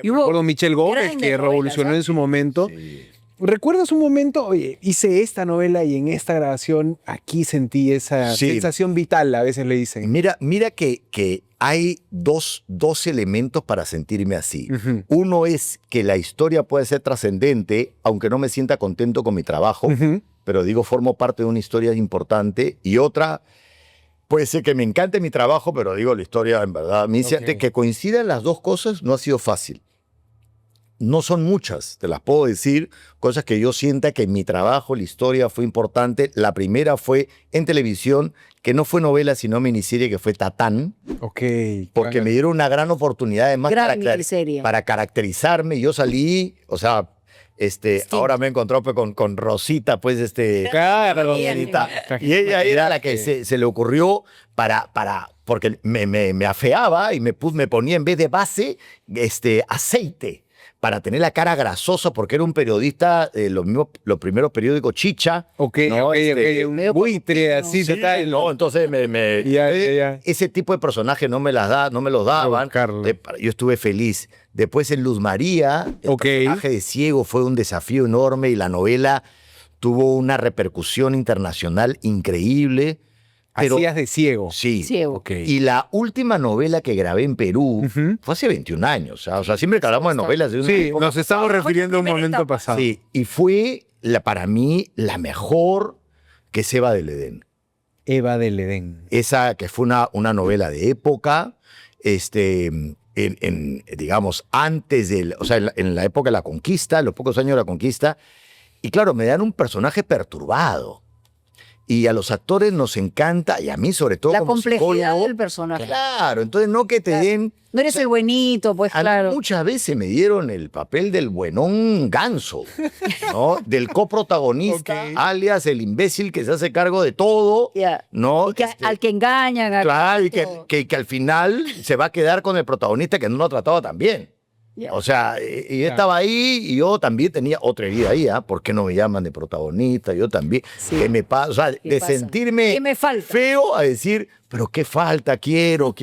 Y hubo recuerdo Michel Gómez, grandes que novelas, revolucionó ¿ah? en su momento. Sí. ¿Recuerdas un momento? Oye, hice esta novela y en esta grabación aquí sentí esa Sí. sensación vital, a veces le dicen. Mira que hay dos elementos para sentirme así. Ujú. Uno es que la historia puede ser trascendente, aunque no me sienta contento con mi trabajo, Ujú. pero digo, formo parte de una historia importante. Y otra, puede ser que me encante mi trabajo, pero digo, la historia, en verdad, me dice, Ok. que coincidan las dos cosas no ha sido fácil. No son muchas, te las puedo decir, cosas que yo sienta que en mi trabajo, la historia fue importante. La primera fue en televisión, que no fue novela, sino miniserie, que fue Tatán, Ok. porque me dieron una gran oportunidad además Gran miniserie. para caracterizarme. Yo salí, o sea, Distinto. ahora me he encontrado pues, con Rosita, pues, Claro. Rosita. Y ella era la que se le ocurrió porque me afeaba y me ponía en vez de base, aceite, para tener la cara grasosa, porque era un periodista, los primeros periódicos Chicha. Ok, ¿no? ok, un medio buitre así, Sí, total. no, entonces Ya. ese tipo de personajes no me los daban. buscarlo. Yo estuve feliz. Después en Luz María, el Ok. personaje de ciego fue un desafío enorme y la novela tuvo una repercusión internacional increíble. Pero Hacías de ciego. sí. Ciego. Ok. Y la última novela que grabé en Perú Ujú. fue hace 21 años. O sea, siempre que hablamos de novelas de una Sí, época, nos estamos refiriendo a un primera momento etapa. pasado. sí, y fue para mí la mejor, que es Eva del Edén. Eva del Edén. Esa que fue una novela de época, digamos, antes o sea, en la época de la conquista, los pocos años de la conquista. Y claro, me dan un personaje perturbado. Y a los actores nos encanta, y a mí sobre todo La como complejidad psicólogo. del personaje. Claro, entonces no que te Claro. den... No eres el buenito, pues A mí claro. muchas veces me dieron el papel del buenón ganso, ¿no? Del coprotagonista, Ok. alias el imbécil que se hace cargo de todo, Ya. ¿no? Y que al que engañan. Claro, y todo. que al final se va a quedar con el protagonista que no lo trataba tan bien. Ya. O sea, y yo estaba ahí y yo también tenía otra herida ahí, ¿ah? ¿Por qué no me llaman de protagonista? Yo también. Sí. ¿Qué me pasa? O sea, de pasa? sentirme ¿Qué me falta? feo a decir, pero ¿qué falta? Quiero.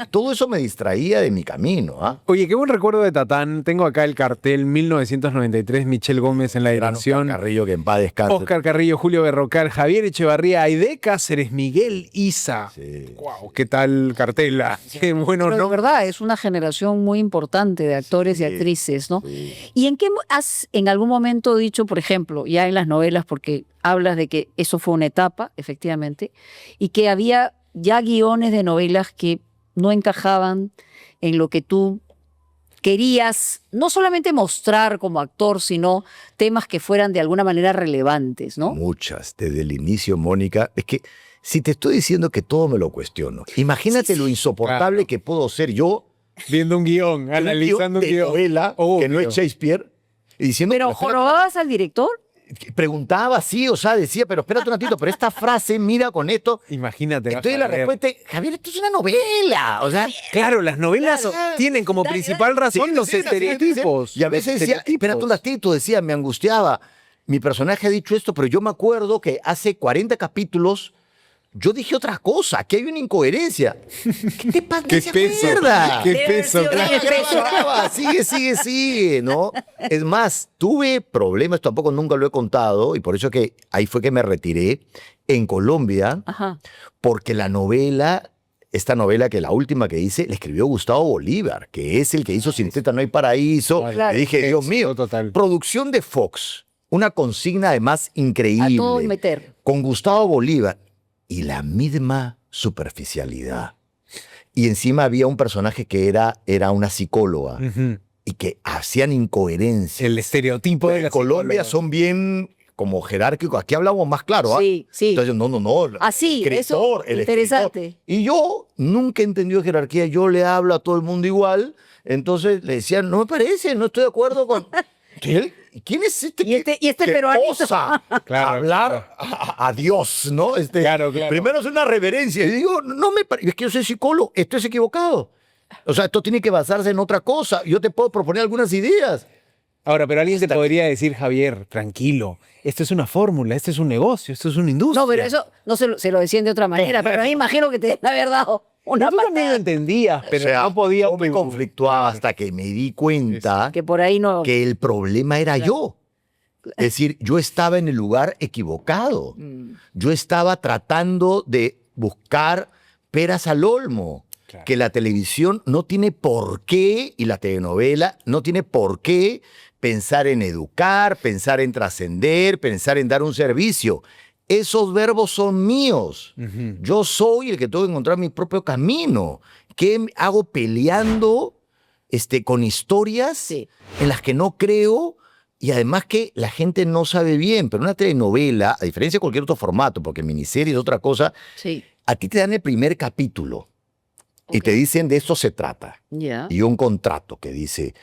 Todo eso me distraía de mi camino, ¿ah? Oye, qué buen recuerdo de Tatán. Tengo acá el cartel 1993, Michel Gómez en la Gran dirección. Oscar Carrillo, que en paz descanse. Oscar Carrillo, Julio Berrocal, Javier Echevarría, Aide Cáceres, Miguel Isa. Sí. Wow, qué tal cartela. Qué bueno, Pero de ¿no? verdad, es una generación muy importante de actores y actrices, ¿no? Sí. ¿Y en qué has en algún momento dicho, por ejemplo, ya en las novelas, porque hablas de que eso fue una etapa, efectivamente, y que había ya guiones de novelas que no encajaban en lo que tú querías no solamente mostrar como actor, sino temas que fueran de alguna manera relevantes, ¿no? Muchas, desde el inicio, Mónica. Es que si te estoy diciendo que todo me lo cuestiono, imagínate lo insoportable Claro. que puedo ser yo, Viendo un guión, analizando un de guión. novela, que no Obvio. es Shakespeare, y diciendo, Pero espérate, jorobabas al director. preguntaba así, o sea, decía, pero espérate un ratito, pero esta frase, mira con esto. Imagínate. vas Entonces a la leer. respuesta es, Javier, esto es una novela. O sea, Claro, las novelas Claro. tienen como Dale, principal razón sí, los sí, sí, estereotipos. sí. Y a veces Los decía, estereotipos. espérate un ratito, decía, me angustiaba. Mi personaje ha dicho esto, pero yo me acuerdo que hace 40 capítulos yo dije otra cosa, aquí hay una incoherencia. ¿Qué te pasa? Qué ¿No se peso, acuerda? qué Debe haber peso, sido claro. bien peso. Sigue, ¿no? Es más, tuve problemas, tampoco nunca lo he contado, y por eso que ahí fue que me retiré en Colombia, Ajá. porque la novela esta novela que la última que hice, le escribió Gustavo Bolívar, que es el que hizo Sin Teta No Hay Paraíso. Claro. Le dije, Dios mío, Total. producción de Fox, una consigna además A increíble. todo meter. Con Gustavo Bolívar y la misma superficialidad. Y encima había un personaje que era una psicóloga Ujú. y que hacían incoherencias. El estereotipo de En la Colombia psicóloga. son bien como jerárquicos. Aquí hablamos más claro. ¿ah? Sí, sí. Entonces, no. Así, el eso, escritor, el interesante. escritor. Y yo nunca he entendido jerarquía. Yo le hablo a todo el mundo igual. Entonces le decían, no me parece, no estoy de acuerdo con... ¿Quién es este? Y este que peruanito. osa Claro, hablar a Dios, ¿no? Claro. Primero es una reverencia. Y digo, no me parece, es que yo soy psicólogo, esto es equivocado. O sea, esto tiene que basarse en otra cosa. Yo te puedo proponer algunas ideas. Ahora, pero alguien te podría decir, Javier, tranquilo, esto es una fórmula, esto es un negocio, esto es una industria. No, pero eso no se lo decían de otra manera, pero a mí imagino que te deben haber dado una Tú también lo patada entendías, pero O sea, no podía... yo me conflictuaba hasta que me di cuenta que por ahí no... que el problema era yo. Es decir, yo estaba en el lugar equivocado. Yo estaba tratando de buscar peras al olmo. Claro. Que la televisión no tiene por qué, y la telenovela no tiene por qué pensar en educar, pensar en trascender, pensar en dar un servicio. Esos verbos son míos. Ujú. Yo soy el que tengo que encontrar mi propio camino. ¿Qué hago peleando con historias Sí. en las que no creo? Y además que la gente no sabe bien, pero una telenovela, a diferencia de cualquier otro formato, porque miniserie es otra cosa, Sí, a ti te dan el primer capítulo y Ok. te dicen de esto se trata. ya. Y un contrato que dice,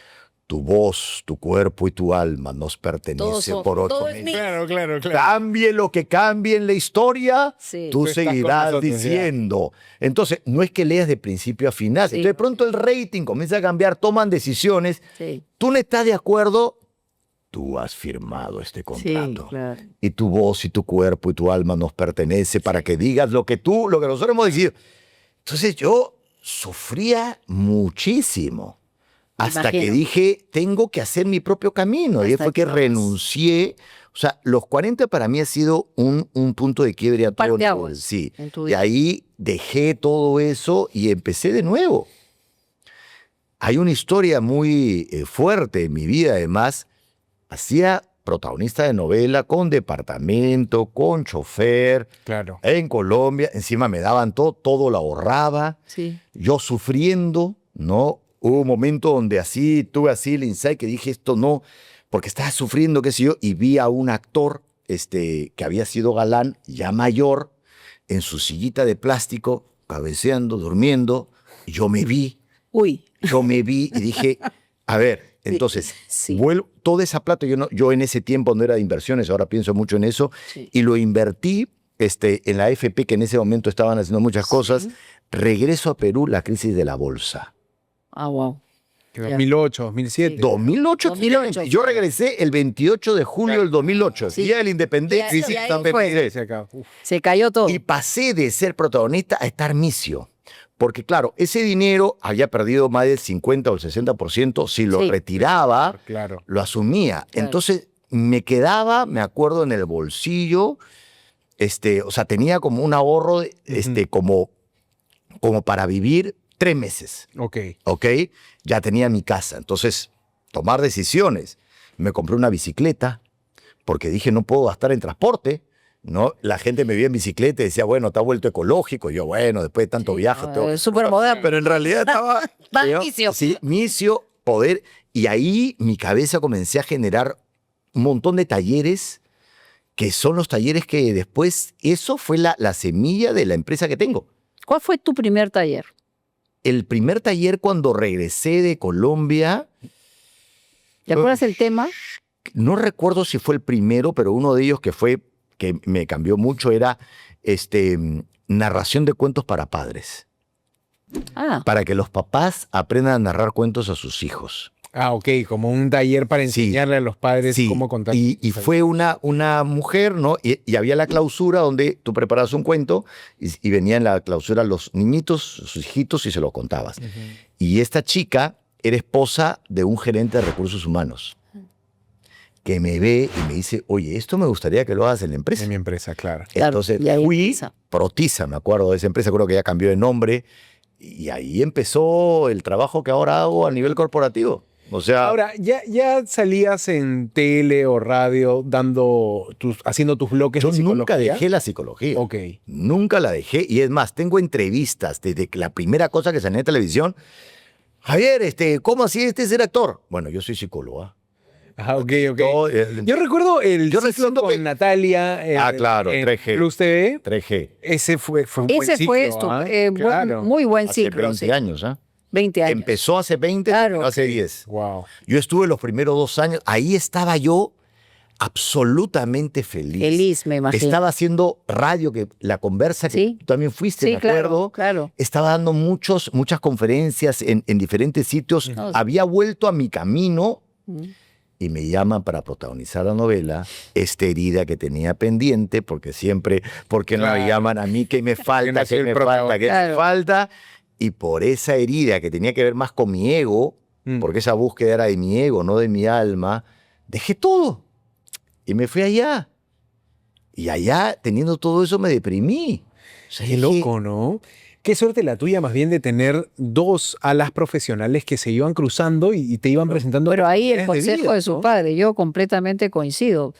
tu voz, tu cuerpo y tu alma nos pertenece Todos son- por 8 todo es meses. mío. Claro. Cambie lo que cambie en la historia, Sí. tú Tú estás con seguirás nosotros, ya. diciendo. Entonces, no es que leas de principio a final. Sí. Entonces, de pronto el rating comienza a cambiar, toman decisiones. Sí, Tú no estás de acuerdo, tú has firmado este sí, contrato. claro. Y tu voz y tu cuerpo y tu alma nos pertenece para que digas lo que nosotros hemos decidido. Entonces yo sufría muchísimo. Hasta que Imagino. dije, tengo que hacer mi propio camino. Y ahí Hasta fue que que logras. renuncié. O sea, los 40 para mí ha sido un punto de quiebre a todo Parteaguas nivel. Sí. en tu Y vida. ahí dejé todo eso y empecé de nuevo. Hay una historia muy fuerte en mi vida, además. Hacía protagonista de novela con departamento, con chofer, Claro. en Colombia. Encima me daban todo lo ahorraba. Sí. Yo sufriendo, ¿no? Hubo un momento donde tuve así el insight que dije esto no, porque estaba sufriendo, qué sé yo, y vi a un actor que había sido galán, ya mayor, en su sillita de plástico, cabeceando, durmiendo. Y yo me vi y dije, a ver, entonces, Sí. toda esa plata, yo en ese tiempo no era de inversiones, ahora pienso mucho en eso, Sí. y lo invertí en la AFP, que en ese momento estaban haciendo muchas cosas. Regreso a Perú, la crisis de la bolsa. Ah, wow. Que Ya. 2008, 2007. 2008. 2008. Yo regresé el 28 de julio del 2008, Sí. día de la independencia. Y ahí también fue. diré. Se acabó. Uf. Se cayó todo. Y pasé de ser protagonista a estar misio. Porque claro, ese dinero había perdido más del 50 o el 60%. Si lo Sí. retiraba, Claro. lo asumía. Claro. Entonces me quedaba, me acuerdo, en el bolsillo, o sea, tenía como un ahorro, como para vivir 3 meses. Ok. ¿Ok? Ya tenía mi casa. Entonces, tomar decisiones. Me compré una bicicleta porque dije, no puedo gastar en transporte, ¿no? La gente me veía en bicicleta y decía, bueno, te ha vuelto ecológico. Y yo, bueno, después de tanto viaje. Es súper moderno. Pero en realidad estaba... Más yo- misio. Sí, misio, poder. Y ahí mi cabeza comencé a generar un montón de talleres que son los talleres que después, eso fue la semilla de la empresa que tengo. ¿Cuál fue tu primer taller? El primer taller cuando regresé de Colombia, ¿Te acuerdas el tema? no recuerdo si fue el primero, pero uno de ellos que me cambió mucho era narración de cuentos para padres. Ah, Para que los papás aprendan a narrar cuentos a sus hijos. Ah, ok, como un taller para Sí. enseñarle a los padres Sí, cómo contar. y fue una mujer, ¿no? Y había la clausura donde tú preparabas un cuento y venía en la clausura los niñitos, sus hijitos, y se los contabas. Y esta chica era esposa de un gerente de recursos humanos. que me ve y me dice, oye, esto me gustaría que lo hagas en la empresa. En mi empresa, claro. Claro, Entonces y ahí fui, empieza. Protiza, me acuerdo de esa empresa, creo que ya cambió de nombre, y ahí empezó el trabajo que ahora hago a nivel corporativo. O sea, Ahora, ¿ya salías en tele o radio haciendo tus bloques yo de psicología? nunca dejé la psicología. Ok. Nunca la dejé. Y es más, tengo entrevistas desde que la primera cosa que salí en televisión. Javier, ¿cómo así ser actor? Bueno, yo soy psicólogo. Ah, ok. Yo Recuerdo el Yo ciclo siento con que- Natalia claro, en 3G. Plus TV. 3G. Ese fue un buen Ese ciclo, fue claro. muy buen Hace ciclo. 20 sí. años, ¿ah? 20 años. Empezó hace 20, Claro. terminó hace 10. Wow. Yo estuve los primeros 2 años, ahí estaba yo absolutamente feliz. Feliz, me imagino. Estaba haciendo radio, que la conversa que Sí. tú también fuiste, Sí, me acuerdo. claro. Estaba dando muchas conferencias en diferentes sitios. No, sí. Había vuelto a mi camino Mm. y me llaman para protagonizar la novela, esta herida que tenía pendiente, porque porque no me Claro. llaman a mí, que me falta, nació que el me falta, protagonista. que me Claro. falta. Y por esa herida que tenía que ver más con mi ego, porque esa búsqueda era de mi ego, no de mi alma, dejé todo y me fui allá. Y allá, teniendo todo eso, me deprimí. O sea, Qué dije, loco, ¿no? Qué suerte la tuya más bien de tener 2 alas profesionales que se iban cruzando y te iban presentando. Pero ahí el oportunidades consejo vida, de su ¿no? padre, yo completamente coincido.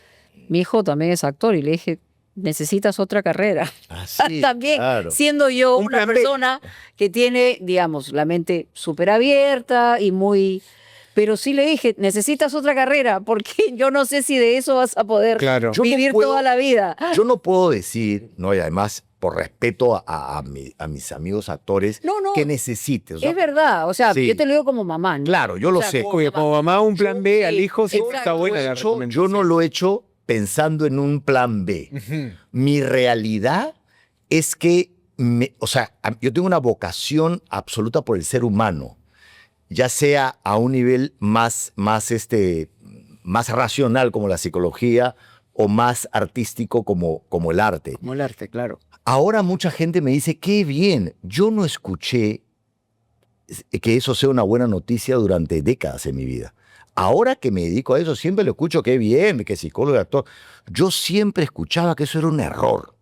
Mi hijo también es actor y le dije, necesitas otra carrera. así, También, claro. siendo yo Un una plan B. persona que tiene, digamos, la mente súper abierta y muy... Pero sí le dije, necesitas otra carrera, porque yo no sé si de eso vas a poder Claro. Yo no vivir puedo- toda la vida. Yo no puedo decir, no, y además, por respeto a mis amigos actores, No, no. que necesites. O sea, Es verdad, o sea, sí. yo te lo digo como mamá, ¿no? Claro, yo lo O sea, sé. como Oye, como mamá, un plan B al Sí, hijo sí exacto. está buena la Yo recomendación. no lo he hecho pensando en un plan B. Ujú. Mi realidad es que, yo tengo una vocación absoluta por el ser humano, ya sea a un nivel más racional como la psicología o más artístico como el arte. Como el arte, claro. Ahora mucha gente me dice, qué bien, yo no escuché que eso sea una buena noticia durante décadas en mi vida. Ahora que me dedico a eso, siempre lo escucho, qué bien, que psicólogo y actor. Yo siempre escuchaba que eso era un error.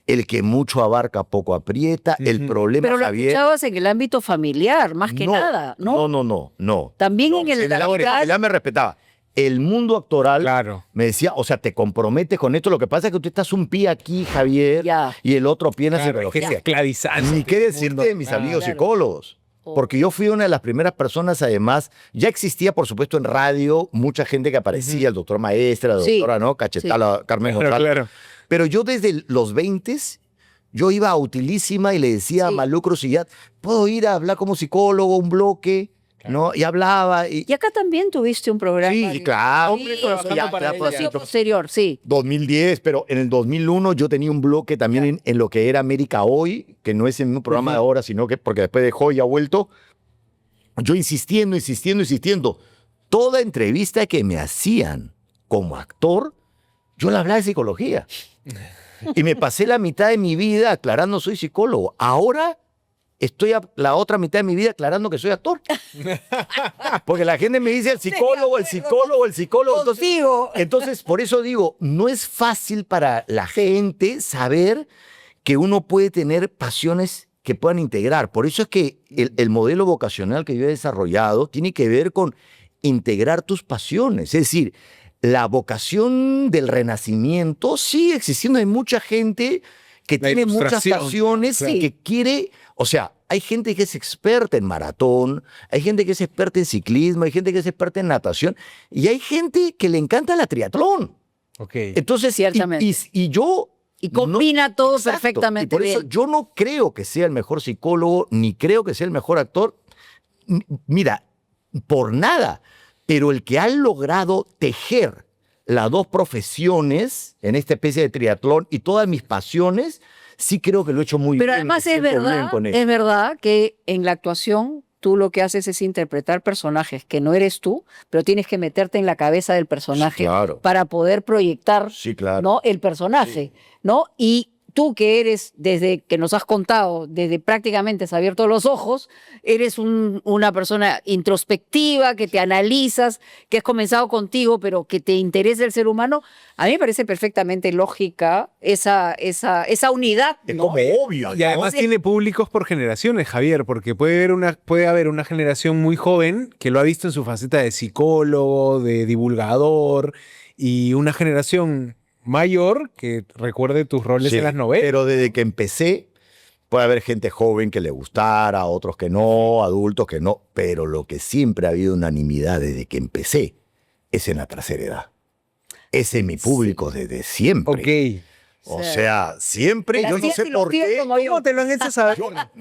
El que mucho abarca, poco aprieta. El Ujú. problema, Pero lo Javier... escuchabas en el ámbito familiar, más que no, nada, ¿no? No. También No, en el ámbito laboral. familiar me respetaba. El mundo actoral Claro. me decía, o sea, te comprometes con esto. Lo que pasa es que tú estás un pie aquí, Javier, Ya. y el otro pie en la Claro, es que es psicología. esclavizante. Ni qué decirte de mis Claro. amigos Claro. psicólogos. Oh. Porque yo fui una de las primeras personas, además, ya existía, por supuesto, en radio, mucha gente que aparecía, el doctor Maestra, la Sí. doctora, ¿no? Cachetala, Carmen Claro, González. claro. Pero yo desde los 20 yo iba a Utilísima y le decía a Sí. Malú Crucillat, ¿puedo ir a hablar como psicólogo, un bloque? ¿No? Y hablaba. Y Y acá también tuviste un programa. sí, claro. Sí, hombre, trabajando ya, para ya, ella. pues, ha sido posterior, sí. 2010, pero en el 2001 yo tenía un bloque también en lo que era América Hoy, que no es en un programa de ahora, sino que porque después dejó y ha vuelto. Yo insistiendo. Toda entrevista que me hacían como actor, yo le hablaba de psicología. Y me pasé la mitad de mi vida aclarando soy psicólogo. Ahora estoy la otra mitad de mi vida aclarando que soy actor. Porque la gente me dice el psicólogo. Entonces, por eso digo, no es fácil para la gente saber que uno puede tener pasiones que puedan integrar. Por eso es que el modelo vocacional que yo he desarrollado tiene que ver con integrar tus pasiones. Es decir, la vocación del renacimiento sigue existiendo. Hay mucha gente que La tiene muchas ilustración, pasiones claro. y que quiere, o sea, hay gente que es experta en maratón, hay gente que es experta en ciclismo, hay gente que es experta en natación y hay gente que le encanta la triatlón. Ok. Entonces, Ciertamente. y yo... Y combina todo Exacto, perfectamente y por eso bien. yo no creo que sea el mejor psicólogo, ni creo que sea el mejor actor. Mira, por nada, pero el que ha logrado tejer las dos profesiones en esta especie de triatlón y todas mis pasiones, sí creo que lo he hecho muy Pero bien. además me siento bien con eso. es verdad que en la actuación tú lo que haces es interpretar personajes que no eres tú, pero tienes que meterte en la cabeza del personaje Sí, claro. para poder proyectar Sí, claro. ¿no? el personaje, ¿no? Y tú que eres, desde que nos has contado, desde prácticamente has abierto los ojos, eres una persona introspectiva, que te analizas, que has comenzado contigo, pero que te interesa el ser humano, a mí me parece perfectamente lógica esa unidad, Es ¿no? como obvio, Y además tiene públicos por generaciones, Javier, porque puede haber una generación muy joven que lo ha visto en su faceta de psicólogo, de divulgador, y una generación mayor que recuerde tus roles Sí, en las novelas. pero desde que empecé, puede haber gente joven que le gustara, otros que no, adultos que no, pero lo que siempre ha habido unanimidad desde que empecé es en la tercera edad. Ese es mi público desde siempre. Ok. O sea, siempre, yo no sé por qué. ¿Cómo te lo han hecho saber?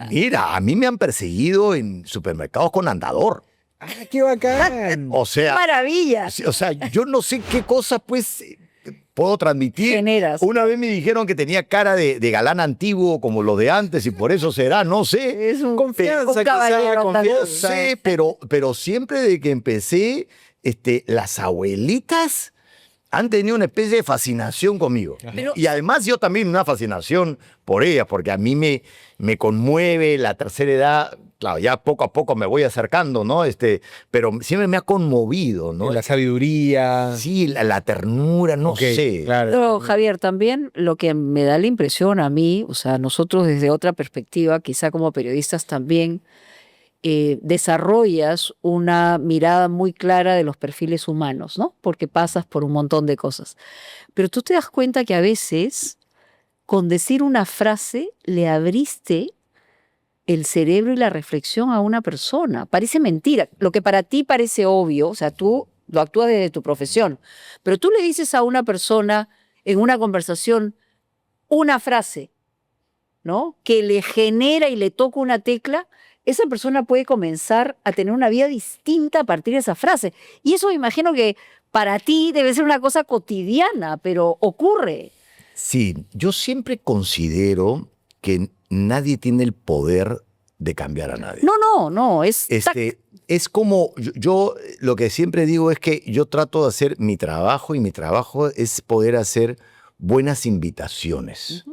Mira, a mí me han perseguido en supermercados con andador. ¡Ah, qué bacán! O sea, Maravilla. yo no sé qué cosas, pues, puedo transmitir. Generas. Una vez me dijeron que tenía cara de galán antiguo como los de antes y por eso será, no sé. Es un Confianza, un caballero quizá, también. No sé, pero siempre desde que empecé, las abuelitas han tenido una especie de fascinación conmigo. Pero- Y además yo también una fascinación por ellas, porque a mí me conmueve la tercera edad. Claro, ya poco a poco me voy acercando, ¿no? Pero siempre me ha conmovido, ¿no? La sabiduría. Sí, la ternura, no Ok, sé. Claro. Pero, Javier, también lo que me da la impresión a mí, o sea, nosotros desde otra perspectiva, quizá como periodistas también, desarrollas una mirada muy clara de los perfiles humanos, ¿no? Porque pasas por un montón de cosas. Pero tú te das cuenta que a veces, con decir una frase, le abriste el cerebro y la reflexión a una persona. Parece mentira. Lo que para ti parece obvio, o sea, tú lo actúas desde tu profesión, pero tú le dices a una persona en una conversación una frase, ¿no? Que le genera y le toca una tecla, esa persona puede comenzar a tener una vida distinta a partir de esa frase. Y eso me imagino que para ti debe ser una cosa cotidiana, pero ocurre. Sí, yo siempre considero que nadie tiene el poder de cambiar a nadie. No, es... Es como, yo lo que siempre digo es que yo trato de hacer mi trabajo y mi trabajo es poder hacer buenas invitaciones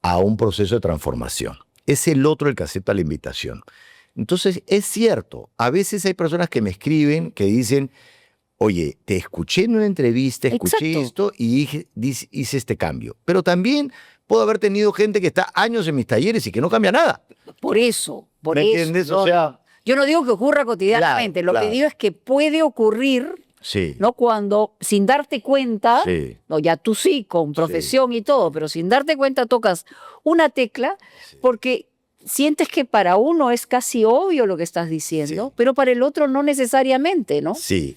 a un proceso de transformación. Es el otro el que acepta la invitación. Entonces, es cierto, a veces hay personas que me escriben que dicen, oye, te escuché en una entrevista, escuché Exacto. esto y hice este cambio. Pero también puedo haber tenido gente que está años en mis talleres y que no cambia nada. Por eso, ¿Me entiendes? no, O sea, yo no digo que ocurra cotidianamente, lo claro. que digo es que puede ocurrir, sí. ¿no? Cuando sin darte cuenta, Sí. no, ya tú sí, con profesión y todo, pero sin darte cuenta tocas una tecla porque sientes que para uno es casi obvio lo que estás diciendo, Sí. pero para el otro no necesariamente, ¿no? Sí.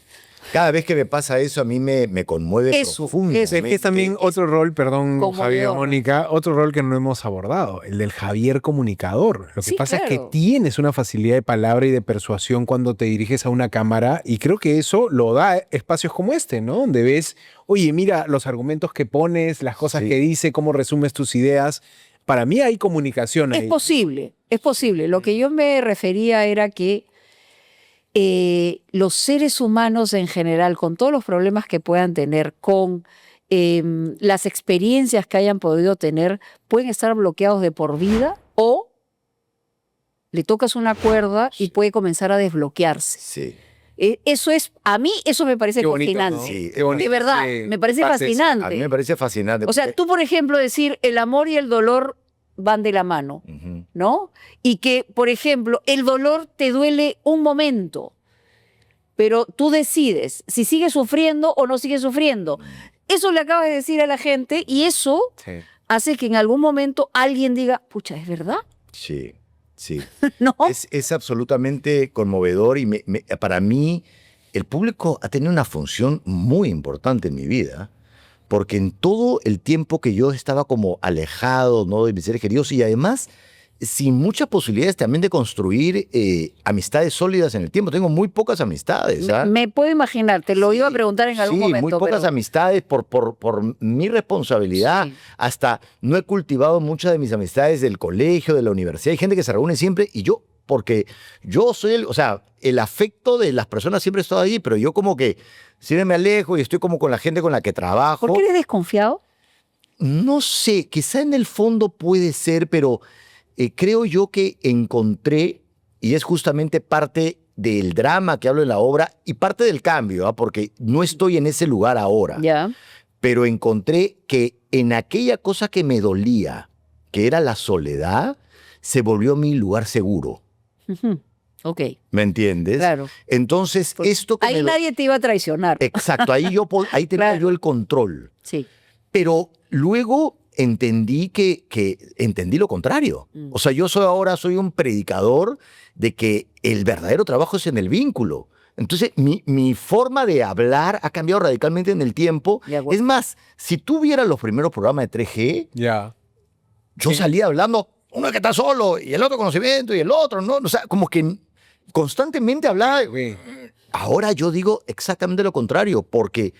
Cada vez que me pasa eso, a mí me conmueve Eso, profundamente. Es que es también otro rol, perdón, Conmovedor. Javier, Mónica, otro rol que no hemos abordado, el del Javier comunicador. Lo que Sí, pasa es que claro. tienes una facilidad de palabra y de persuasión cuando te diriges a una cámara y creo que eso lo da espacios como este, ¿no? Donde ves, oye, mira los argumentos que pones, las cosas Sí. que dice, cómo resumes tus ideas. Para mí hay comunicación Es ahí. posible, es posible. Lo que yo me refería era que los seres humanos en general, con todos los problemas que puedan tener, con las experiencias que hayan podido tener, pueden estar bloqueados de por vida o le tocas una cuerda y puede comenzar a desbloquearse. Sí. Eso es, a mí eso me parece Qué bonito, ¿no? fascinante. Sí, Qué bonito De verdad, que me parece pase eso. fascinante. A mí me parece fascinante. O sea, tú, por ejemplo, decir el amor y el dolor van de la mano, Ujú. ¿no? Y que, por ejemplo, el dolor te duele un momento, pero tú decides si sigues sufriendo o no sigues sufriendo. Eso le acabas de decir a la gente y eso Sí. hace que en algún momento alguien diga, pucha, ¿es verdad? Sí, sí. ¿No? Es absolutamente conmovedor y para mí el público ha tenido una función muy importante en mi vida, porque en todo el tiempo que yo estaba como alejado, ¿no?, de mis seres queridos y además sin muchas posibilidades también de construir amistades sólidas en el tiempo. Tengo muy pocas amistades. ¿Ah? Me puedo imaginar, te lo iba a preguntar en algún Sí, momento. muy pocas pero... amistades por mi responsabilidad. Sí. Hasta no he cultivado muchas de mis amistades del colegio, de la universidad. Hay gente que se reúne siempre y yo, porque yo soy o sea, el afecto de las personas siempre ha estado ahí, pero yo como que siempre me alejo y estoy como con la gente con la que trabajo. ¿Por qué eres desconfiado? No sé, quizá en el fondo puede ser, pero creo yo que encontré, y es justamente parte del drama que hablo en la obra y parte del cambio, ¿ah? Porque no estoy en ese lugar ahora, Ya. pero encontré que en aquella cosa que me dolía, que era la soledad, se volvió mi lugar seguro. Ujú. Ok, ¿Me entiendes? claro. Entonces, Porque esto que ahí me... nadie te iba a traicionar. Exacto, ahí tenía Claro. yo el control. Sí. Pero luego entendí que entendí lo contrario. O sea, yo soy un predicador de que el verdadero trabajo es en el vínculo. Entonces, mi forma de hablar ha cambiado radicalmente en el tiempo. De acuerdo. Es más, si tú vieras los primeros programas de 3G, Ya. yo Sí. salía hablando, uno que está solo, y el otro conocimiento, y el otro, ¿no? O sea, como que constantemente hablaba. Güey. Ahora yo digo exactamente lo contrario, porque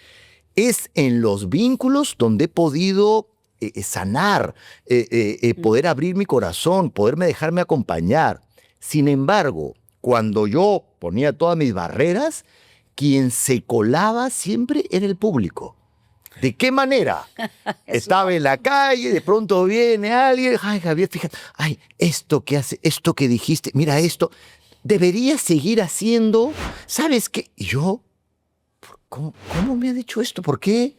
es en los vínculos donde he podido sanar, poder abrir mi corazón, poderme dejarme acompañar. Sin embargo, cuando yo ponía todas mis barreras, quien se colaba siempre era el público. ¿De qué manera? Estaba en la calle, de pronto viene alguien, ay Javier, fíjate, ay, esto que hace, esto que dijiste, mira esto, deberías seguir haciendo, ¿sabes qué? Y yo, ¿cómo me ha dicho esto? ¿Por qué?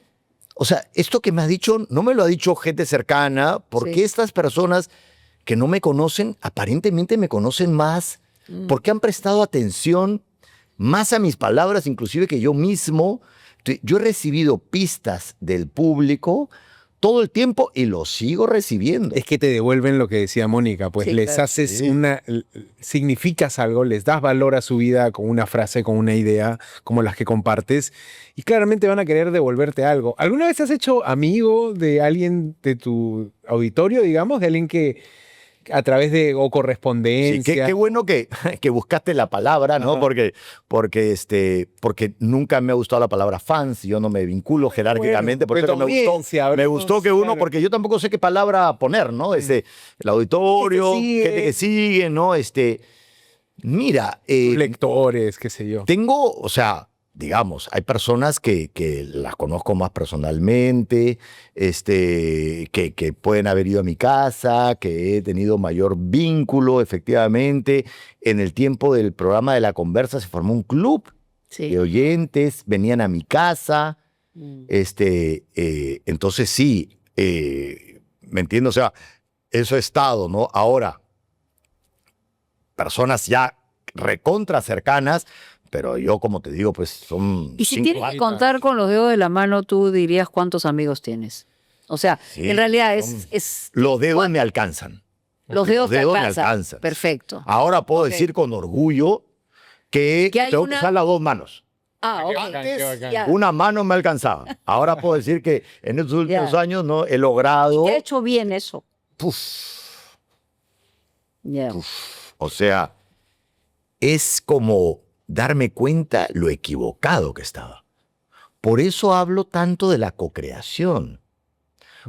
O sea, esto que me ha dicho no me lo ha dicho gente cercana. ¿Por Sí. qué estas personas que no me conocen, aparentemente me conocen más? ¿Por qué han prestado atención más a mis palabras, inclusive que yo mismo? Yo he recibido pistas del público todo el tiempo y lo sigo recibiendo. Es que te devuelven lo que decía Mónica, pues Sí, les claro. haces Sí. significas algo, les das valor a su vida con una frase, con una idea, como las que compartes, y claramente van a querer devolverte algo. ¿Alguna vez has hecho amigo de alguien de tu auditorio, digamos, de alguien que a través de o Sí, correspondencia? qué bueno que buscaste la palabra, ¿no? Ajá. Porque nunca me ha gustado la palabra fans, yo no me vinculo jerárquicamente, por pero eso tu audiencia, me gustó que uno, claro. porque yo tampoco sé qué palabra poner, ¿no? El auditorio, sigue. gente que sigue, ¿no? Mira, Tus lectores, qué sé yo. tengo, o sea, digamos, hay personas que las conozco más personalmente, que pueden haber ido a mi casa, que he tenido mayor vínculo, efectivamente. En el tiempo del programa de La Conversa se formó un club Sí. de oyentes, venían a mi casa. Mm. Entonces sí, ¿me entiendes? O sea, eso ha estado, ¿no? Ahora, personas ya recontra cercanas, pero yo, como te digo, pues son Y si 5 tienes que años. contar con los dedos de la mano, tú dirías cuántos amigos tienes. O sea, Sí, en realidad son- es Los dedos me alcanzan. los dedos te me alcanzan. alcanzan. Perfecto. Ahora puedo Ok. decir con orgullo que Que hay tengo una- que usar las dos manos. Ah, ok. bacán, qué bacán. Ya. Una mano me alcanzaba. Ahora puedo decir que en estos últimos Ya. años no he logrado. Te ha hecho bien eso. Puf, Ya. o sea, es como darme cuenta lo equivocado que estaba. Por eso hablo tanto de la cocreación.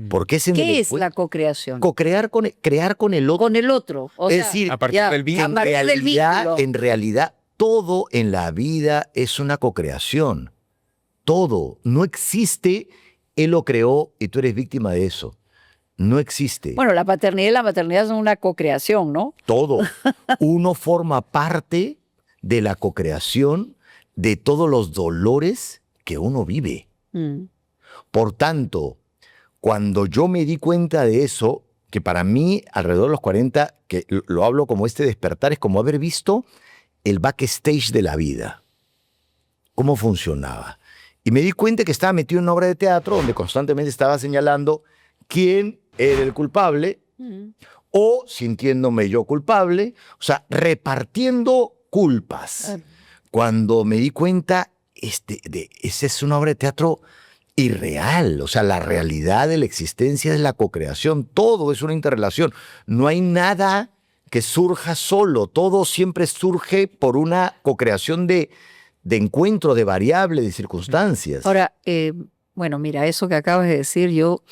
Porque es en el ¿Qué es encuentro- la cocreación? crear con el otro. Con el otro. O Es sea, decir, A partir ya, del vínculo. a partir del vínculo. En realidad, todo en la vida es una cocreación. Todo. No existe, él lo creó y tú eres víctima de eso. No existe. Bueno, la paternidad y la maternidad son una cocreación, ¿no? Todo. Uno forma parte de la cocreación de todos los dolores que uno vive. Mm. Por tanto, cuando yo me di cuenta de eso, que para mí, alrededor de los 40, que lo hablo como este despertar, es como haber visto el backstage de la vida. Cómo funcionaba. Y me di cuenta que estaba metido en una obra de teatro donde constantemente estaba señalando quién era el culpable Mm. o sintiéndome yo culpable, o sea, repartiendo culpas. Cuando me di cuenta, esa es una obra de teatro irreal, o sea, la realidad de la existencia es la cocreación, todo es una interrelación, no hay nada que surja solo, todo siempre surge por una cocreación de encuentro, de variables, de circunstancias. Ahora, bueno, mira, eso que acabas de decir, yo,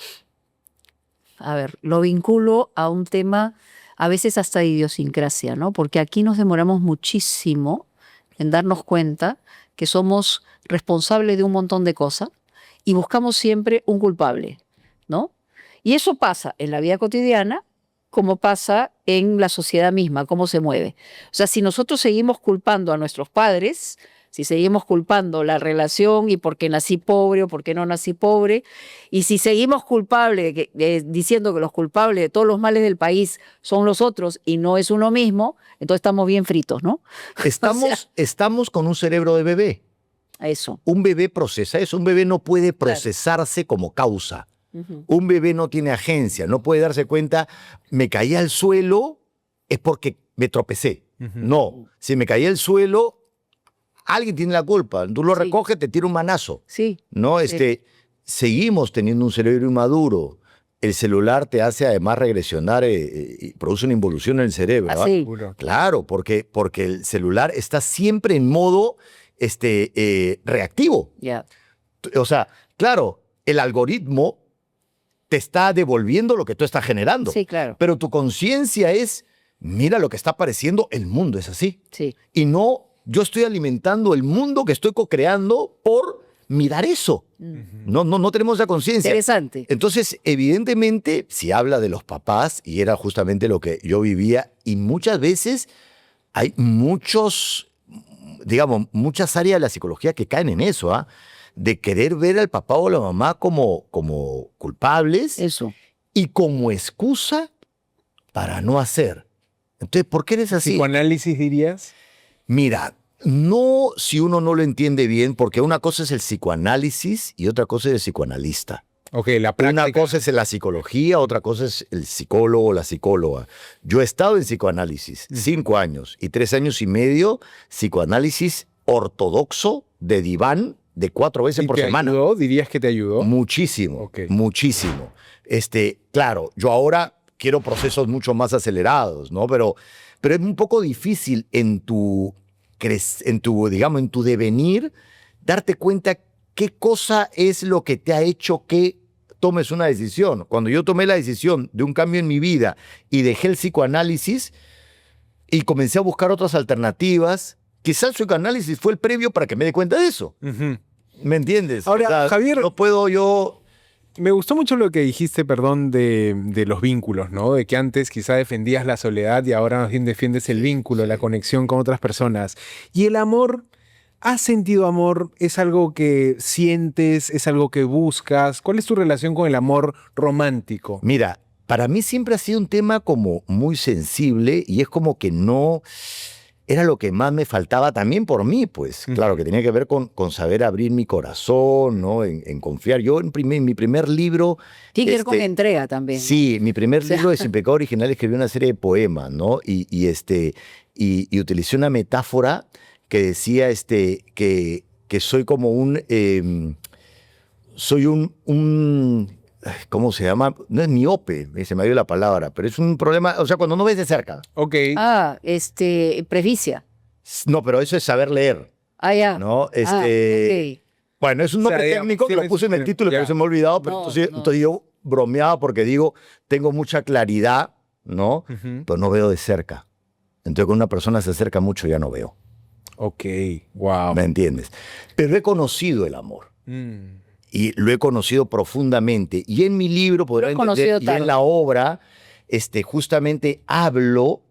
a ver, lo vinculo a un tema, a veces hasta de idiosincrasia, ¿no? Porque aquí nos demoramos muchísimo en darnos cuenta que somos responsables de un montón de cosas y buscamos siempre un culpable, ¿no? Y eso pasa en la vida cotidiana, como pasa en la sociedad misma, cómo se mueve. O sea, si nosotros seguimos culpando a nuestros padres, si seguimos culpando la relación y por qué nací pobre o por qué no nací pobre, y si seguimos diciendo que los culpables de todos los males del país son los otros y no es uno mismo, entonces estamos bien fritos, ¿no? Estamos con un cerebro de bebé. Eso. Un bebé procesa eso. Un bebé no puede procesarse como causa. Un bebé no tiene agencia, no puede darse cuenta, me caí al suelo, es porque me tropecé. No, si me caí al suelo, alguien tiene la culpa. Tú lo recoges, te tira un manazo. Sí. ¿No? Seguimos teniendo un cerebro inmaduro. El celular te hace además regresionar y produce una involución en el cerebro. Así. Claro, porque el celular está siempre en modo reactivo. Ya. O sea, claro, el algoritmo te está devolviendo lo que tú estás generando. Sí, claro. Pero tu conciencia es, mira lo que está apareciendo, el mundo es así. Sí. Y no, yo estoy alimentando el mundo que estoy co-creando por mirar eso. No tenemos esa conciencia. Interesante. Entonces, evidentemente, si habla de los papás, y era justamente lo que yo vivía, y muchas veces hay muchas áreas de la psicología que caen en eso, ¿ah? De querer ver al papá o la mamá como culpables Eso. y como excusa para no hacer. Entonces, ¿por qué eres así? ¿Psicoanálisis dirías? Mira, no si uno no lo entiende bien, porque una cosa es el psicoanálisis y otra cosa es el psicoanalista. Ok, la práctica. Una cosa es la psicología, otra cosa es el psicólogo o la psicóloga. Yo he estado en psicoanálisis 5 años y 3 años y medio psicoanálisis ortodoxo de diván de 4 veces por semana. ¿Ayudó? ¿Dirías que te ayudó? Muchísimo, Ok. muchísimo. Claro, yo ahora quiero procesos mucho más acelerados, ¿no? Pero es un poco difícil en tu devenir darte cuenta qué cosa es lo que te ha hecho que tomes una decisión. Cuando yo tomé la decisión de un cambio en mi vida y dejé el psicoanálisis y comencé a buscar otras alternativas, quizá el psicoanálisis fue el previo para que me dé cuenta de eso. ¿Me entiendes? Ahora, Javier, no puedo yo... Me gustó mucho lo que dijiste, perdón, de los vínculos, ¿no? De que antes quizá defendías la soledad y ahora más bien defiendes el vínculo, la conexión con otras personas. Y el amor, ¿has sentido amor? ¿Es algo que sientes? ¿Es algo que buscas? ¿Cuál es tu relación con el amor romántico? Mira, para mí siempre ha sido un tema como muy sensible y es como que no... Era lo que más me faltaba también por mí, pues. Claro, que tenía que ver con saber abrir mi corazón, ¿no? En confiar. Yo en mi primer libro... Tiene que ver con entrega también. Sí, mi primer libro de Sin Pecado Original escribí una serie de poemas, ¿no? Y utilicé una metáfora que decía que soy como soy un ¿cómo se llama? No es miope, se me dio la palabra, pero es un problema, o sea, cuando no ves de cerca. Ok. Presbicia. No, pero eso es saber leer. Ah, ya. ¿No? Ok. Bueno, es un nombre técnico que lo puse en el título, ya se me ha olvidado, pero entonces yo bromeaba porque digo, tengo mucha claridad, ¿no? Pero no veo de cerca. Entonces cuando una persona se acerca mucho ya no veo. Ok, wow. ¿Me entiendes? Pero he conocido el amor. Y lo he conocido profundamente. Y en mi libro, podrán entender, y en la obra, justamente hablo,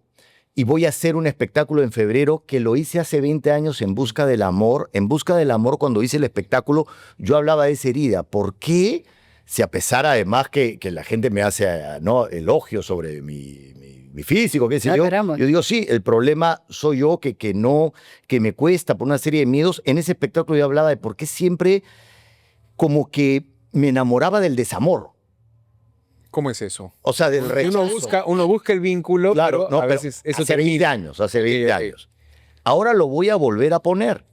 y voy a hacer un espectáculo en febrero que lo hice hace 20 años en Busca del Amor. En Busca del Amor, cuando hice el espectáculo, yo hablaba de esa herida. ¿Por qué? Si a pesar además que la gente me hace elogios sobre mi físico, qué sé yo, yo digo, sí, el problema soy yo que me cuesta por una serie de miedos. En ese espectáculo yo hablaba de por qué siempre como que me enamoraba del desamor. ¿Cómo es eso? O sea, del rechazo. Uno busca el vínculo, claro, pero a veces eso hace 20 años, hace 20 años. Ahora lo voy a volver a poner.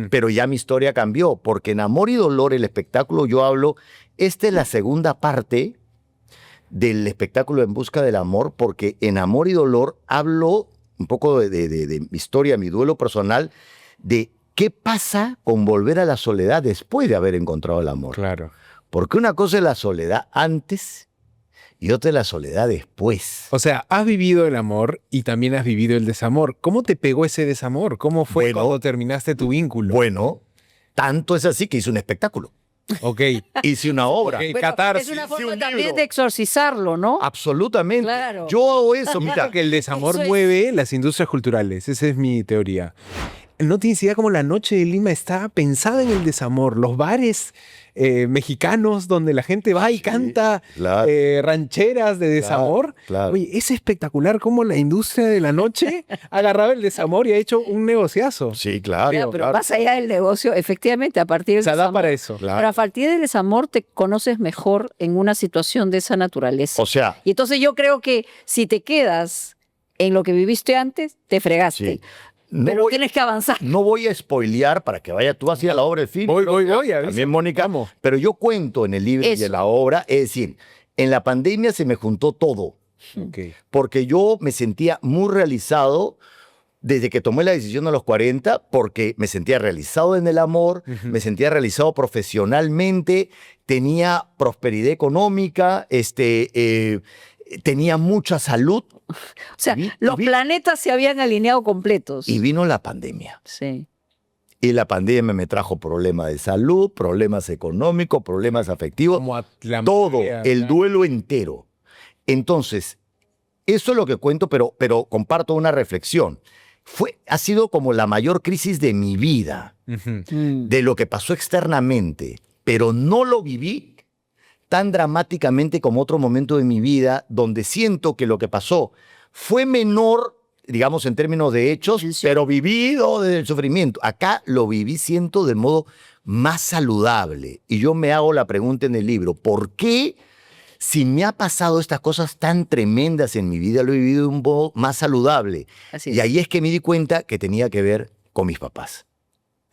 Pero ya mi historia cambió, porque en Amor y Dolor, el espectáculo, yo hablo, esta es la segunda parte del espectáculo En Busca del Amor, porque en Amor y Dolor hablo un poco de mi historia, mi duelo personal, de qué pasa con volver a la soledad después de haber encontrado el amor. Claro. Porque una cosa es la soledad antes y otra es la soledad después. O sea, has vivido el amor y también has vivido el desamor. ¿Cómo te pegó ese desamor? ¿Cómo fue cuando terminaste tu vínculo? Bueno, tanto es así que hice un espectáculo. Ok. hice una obra. Ok. Bueno, catarsis. es una Sí, forma un también libro. de exorcizarlo, ¿no? Absolutamente. Claro. Yo hago eso, mira. Que el desamor Eso es- mueve las industrias culturales. Esa es mi teoría. No tienes idea cómo la noche de Lima está pensada en el desamor. Los bares mexicanos donde la gente va y canta claro. rancheras de desamor. claro. Oye, es espectacular cómo la industria de la noche ha agarrado el desamor y ha hecho un negociazo. Sí, claro. Ya, pero claro. más allá del negocio, efectivamente, a partir del Se da desamor. para eso. Claro. Pero a partir del desamor te conoces mejor en una situación de esa naturaleza. O sea, Y entonces yo creo que si te quedas en lo que viviste antes, te fregaste. sí. No Pero voy, tienes que avanzar. no voy a spoilear para que vaya tú así a la obra de film. Voy, a ver. También, Mónica. Vamos. Pero yo cuento en el libro y Eso. en la obra, es decir, en la pandemia se me juntó todo, Ok. porque yo me sentía muy realizado desde que tomé la decisión a los 40, porque me sentía realizado en el amor, me sentía realizado profesionalmente, tenía prosperidad económica, tenía mucha salud. O sea, Y los vi- planetas se habían alineado completos. Y vino la pandemia. Sí. Y la pandemia me trajo problemas de salud, problemas económicos, problemas afectivos, Como a la todo, mayoría, el claro. duelo entero. Entonces, eso es lo que cuento, pero comparto una reflexión. Ha sido como la mayor crisis de mi vida, Ujú. de lo que pasó externamente, pero no lo viví tan dramáticamente como otro momento de mi vida, donde siento que lo que pasó fue menor, digamos, en términos de hechos, Tensión. pero vivido desde el sufrimiento. Acá lo viví, siento, de modo más saludable. Y yo me hago la pregunta en el libro, ¿por qué, si me ha pasado estas cosas tan tremendas en mi vida, lo he vivido de un modo más saludable? Así Y ahí es que me di cuenta que tenía que ver con mis papás.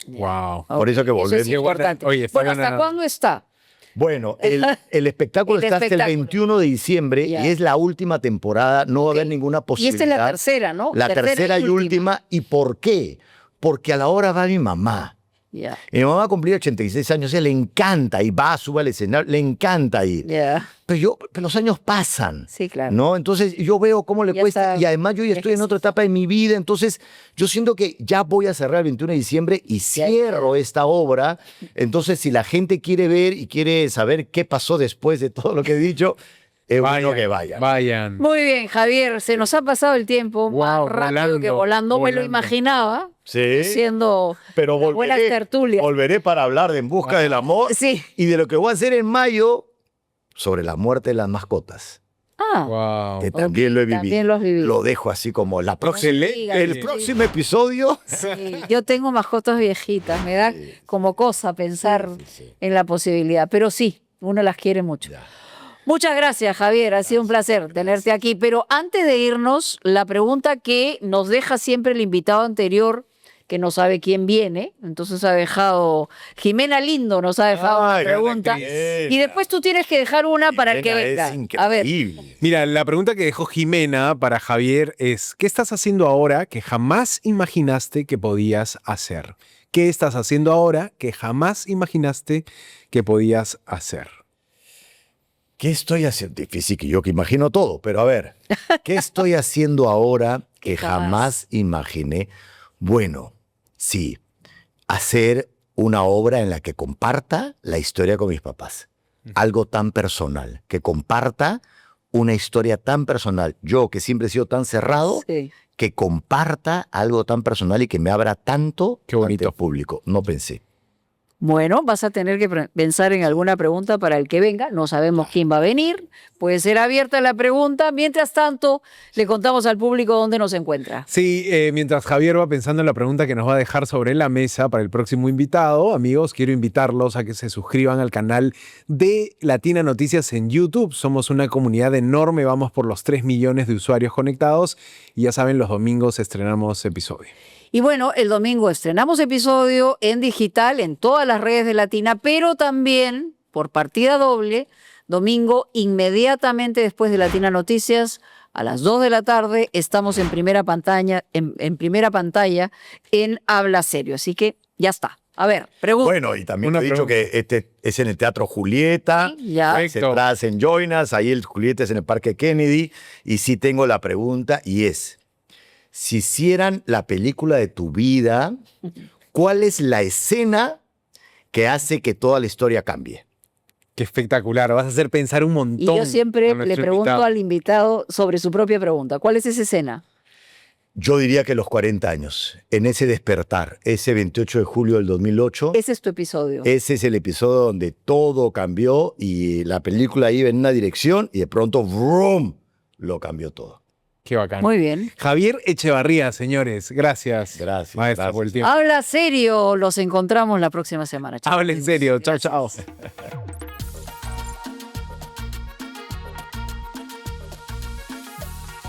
Wow. Por eso que volver- es Qué buena- importante. oye, está Bueno, ¿hasta buena- cuándo está? Bueno, el espectáculo El está hasta el espectáculo. 21 de diciembre Ya. y es la última temporada, no va a haber Ok. ninguna Y posibilidad. esta es la tercera, ¿no? La tercera y última. ¿Y por qué? Porque a la hora va mi mamá. Ya, Mi mamá cumplió 86 años, a ella le encanta ir, va, sube al escenario, le encanta ir. ya. Pero los años pasan. Sí, claro. ¿No? Entonces yo veo cómo le Ya cuesta. está. Y además yo ya estoy en Ejercicio. otra etapa de mi vida. Entonces yo siento que ya voy a cerrar el 21 de diciembre y cierro esta obra. Entonces si la gente quiere ver y quiere saber qué pasó después de todo lo que he dicho, es bueno que vayan. Vayan. Muy bien, Javier, se nos ha pasado el tiempo más Guau, rápido que volando. Me lo imaginaba Sí. siendo Pero las buenas tertulias. volveré para hablar de En Busca del Amor Sí. y de lo que voy a hacer en mayo sobre la muerte de las mascotas. Ah, Wow. Que también lo he vivido. también lo has vivido. Lo dejo así como la próxima. Excelente. El próximo episodio. sí, yo tengo mascotas viejitas, me da como cosa pensar en la posibilidad, pero sí, uno las quiere mucho. Muchas gracias, Javier. Ha sido un placer tenerte aquí. Pero antes de irnos, la pregunta que nos deja siempre el invitado anterior, que no sabe quién viene, entonces ha dejado, Jimena Lindo nos ha dejado Ay, una pregunta. Jimena. Y después tú tienes que dejar una para el que Jimena venga. es A ver, increíble. Mira, la pregunta que dejó Jimena para Javier es, ¿qué estás haciendo ahora que jamás imaginaste que podías hacer? ¿Qué estás haciendo ahora que jamás imaginaste que podías hacer? ¿Qué estoy haciendo? Difícil que yo que imagino todo, pero a ver, ¿qué estoy haciendo ahora que jamás imaginé? Bueno, sí, hacer una obra en la que comparta la historia con mis papás. Algo tan personal, que comparta una historia tan personal. Yo, que siempre he sido tan cerrado, sí. que comparta algo tan personal y que me abra tanto Qué bonito. ante el público. No pensé. Bueno, vas a tener que pensar en alguna pregunta para el que venga. No sabemos quién va a venir. Puede ser abierta la pregunta. Mientras tanto, le contamos al público dónde nos encuentra. Sí, mientras Javier va pensando en la pregunta que nos va a dejar sobre la mesa para el próximo invitado, amigos, quiero invitarlos a que se suscriban al canal de Latina Noticias en YouTube. Somos una comunidad enorme, vamos por los 3 millones de usuarios conectados y ya saben, los domingos estrenamos episodio. Y bueno, el domingo estrenamos episodio en digital en todas las redes de Latina, pero también por partida doble, domingo inmediatamente después de Latina Noticias, a las 2 de la tarde, estamos en primera pantalla, en primera pantalla en Habla Serio. Así que ya está. A ver, pregunta. Bueno, y también Una te he dicho pregunta. que este es en el Teatro Julieta. Sí, ya. Se tras en Joinas, ahí el Julieta es en el Parque Kennedy. Y sí tengo la pregunta y es, si hicieran la película de tu vida, ¿cuál es la escena que hace que toda la historia cambie. Qué espectacular, vas a hacer pensar un montón. Y yo siempre a le nuestro pregunto invitado. al invitado sobre su propia pregunta. ¿Cuál es esa escena? Yo diría que los 40 años, en ese despertar, ese 28 de julio del 2008, Ese es tu episodio. ese es el episodio donde todo cambió y la película iba en una dirección y de pronto, ¡vroom!, lo cambió todo. Qué bacán. Muy bien. Javier Echevarría, señores. Gracias. Gracias, Maestra, gracias. por el tiempo. Habla serio. Los encontramos la próxima semana. Chao. Habla en serio. Chao, chao.